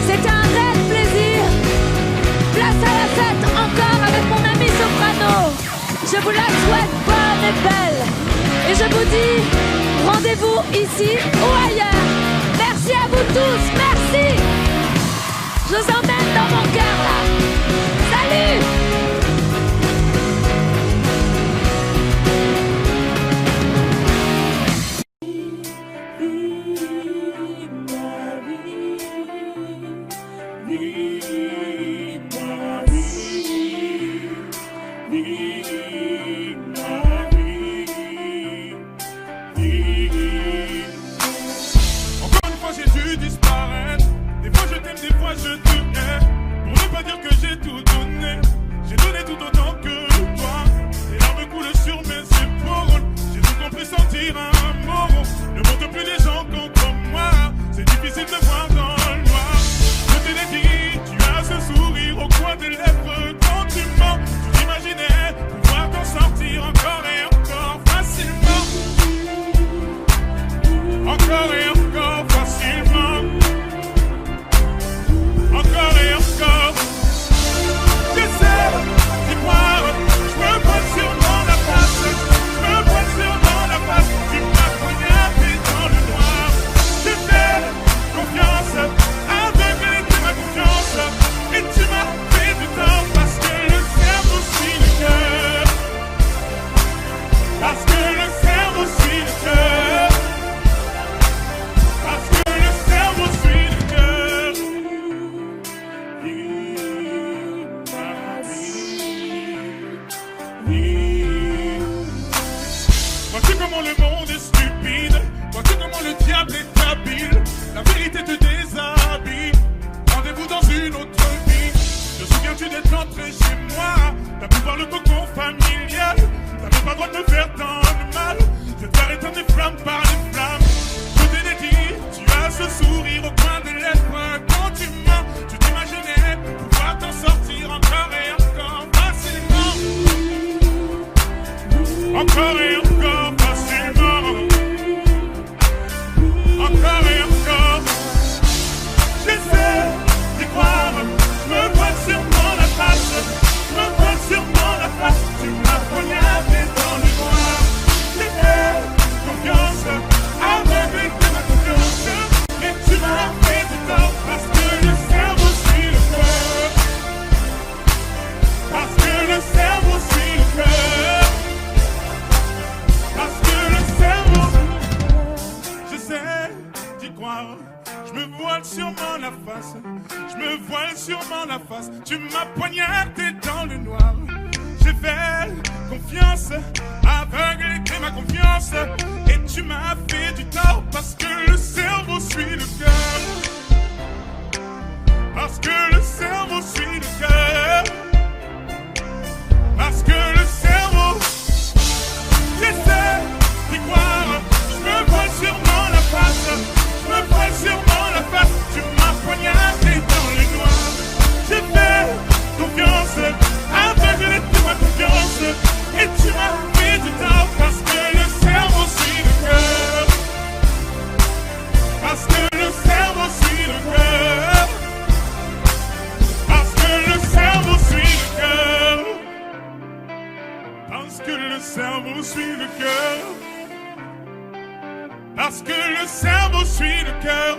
C'était un réel plaisir. Place à la fête encore avec mon ami soprano. Je vous la souhaite bonne et belle. Et je vous dis rendez-vous ici ou ailleurs. Merci à vous tous, merci. Je vous emmène dans mon cœur là. Salut. Encore une fois j'ai dû disparaître. Des fois je t'aime, des fois je te hais. Pour ne pas dire comme par les flammes. Je te l'ai dit, tu as ce sourire au coin des lèvres. Quand tu mens, tu t'imaginais pouvoir t'en sortir encore et encore facilement. Encore et encore facilement. Encore et encore. J'essaie d'y croire, je me vois sûrement la face. Je me vois sûrement la face. Tu m'as poignardé dans le noir. J'ai fait confiance, aveuglé de ma confiance. Et tu m'as fait du tort parce que le cerveau suit le cœur. Parce que le cerveau suit le cœur. Parce que le cerveau. J'essaie d'y croire. Je me voile sûrement la face. Je me voile sûrement la face. Tu m'as poignardé dans le noir. J'ai fait confiance, aveuglé de ma confiance. Et tu m'as fait du tort parce que le cerveau suit le cœur. Parce que le cerveau suit le cœur. Parce que le cerveau. J'essaie d'y croire. Je me voile sûrement la face. Je me voile sûrement la face. Tu m'as poignardé dans le noir. J'ai fait confiance, aveuglé de ma confiance. Et tu m'as fait du tort parce que le cerveau suit le cœur. Parce que le cerveau suit le cœur. Parce que le cerveau suit le cœur. Parce que le cerveau suit le cœur. Parce que le cerveau suit le cœur.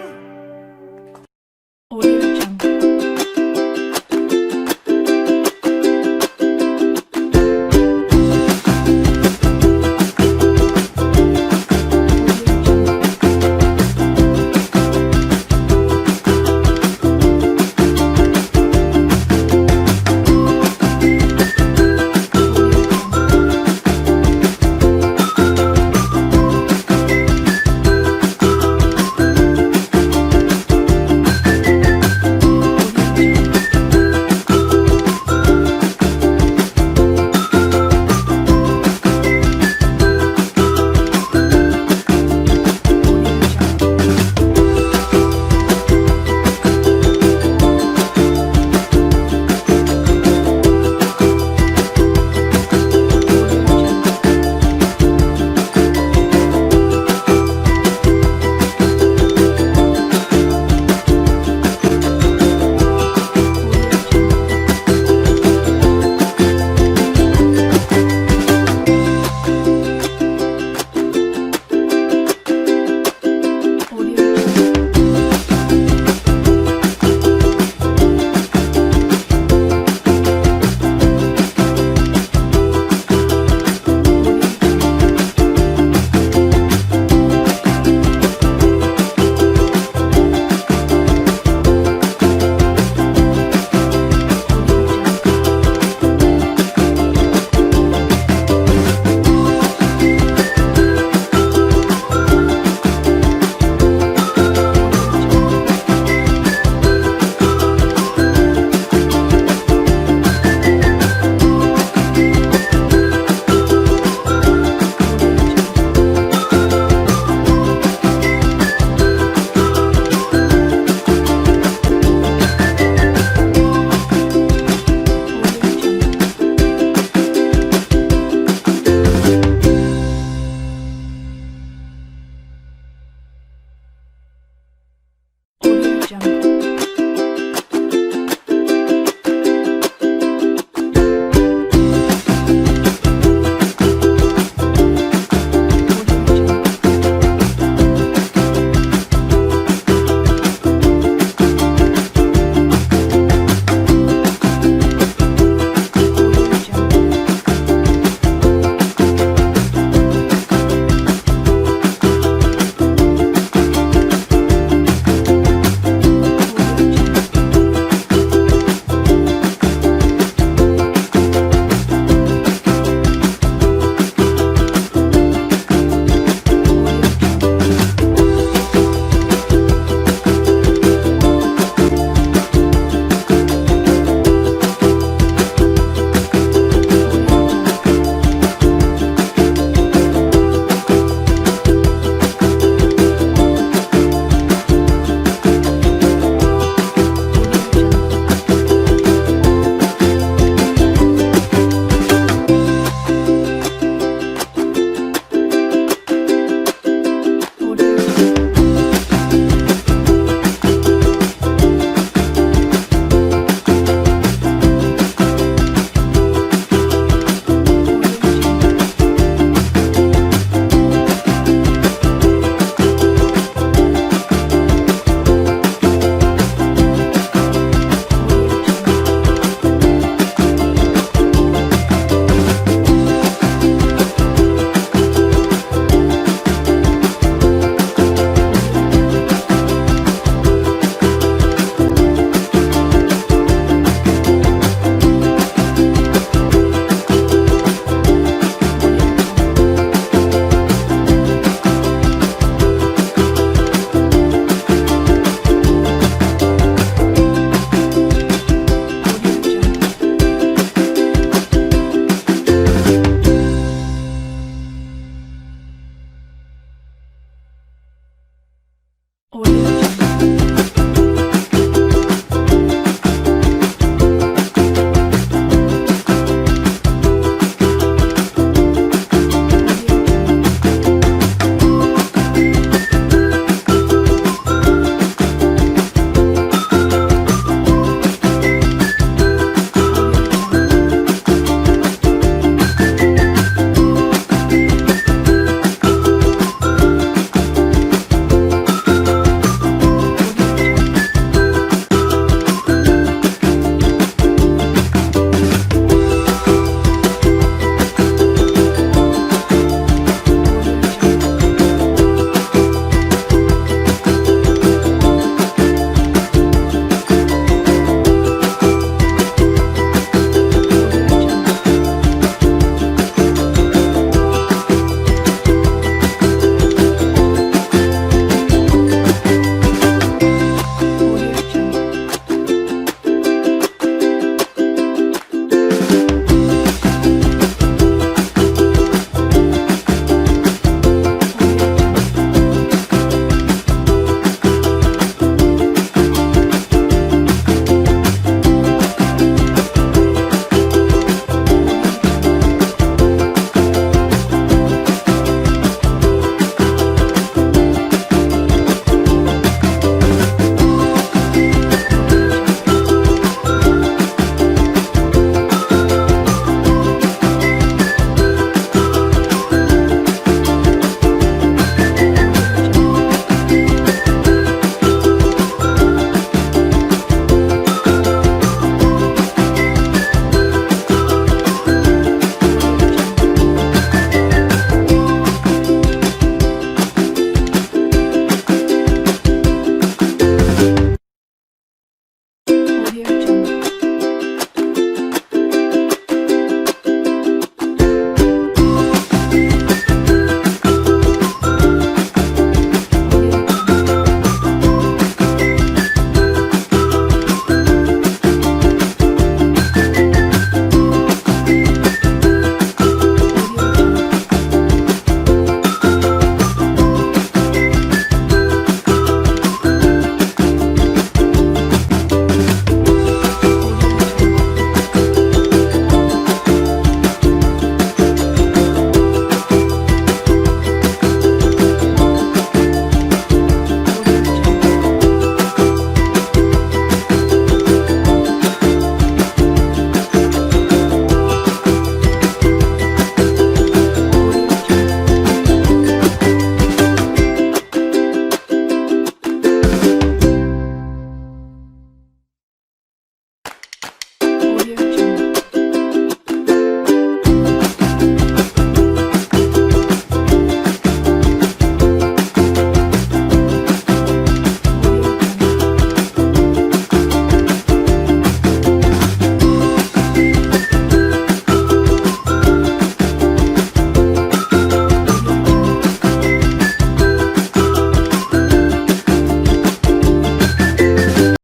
Audio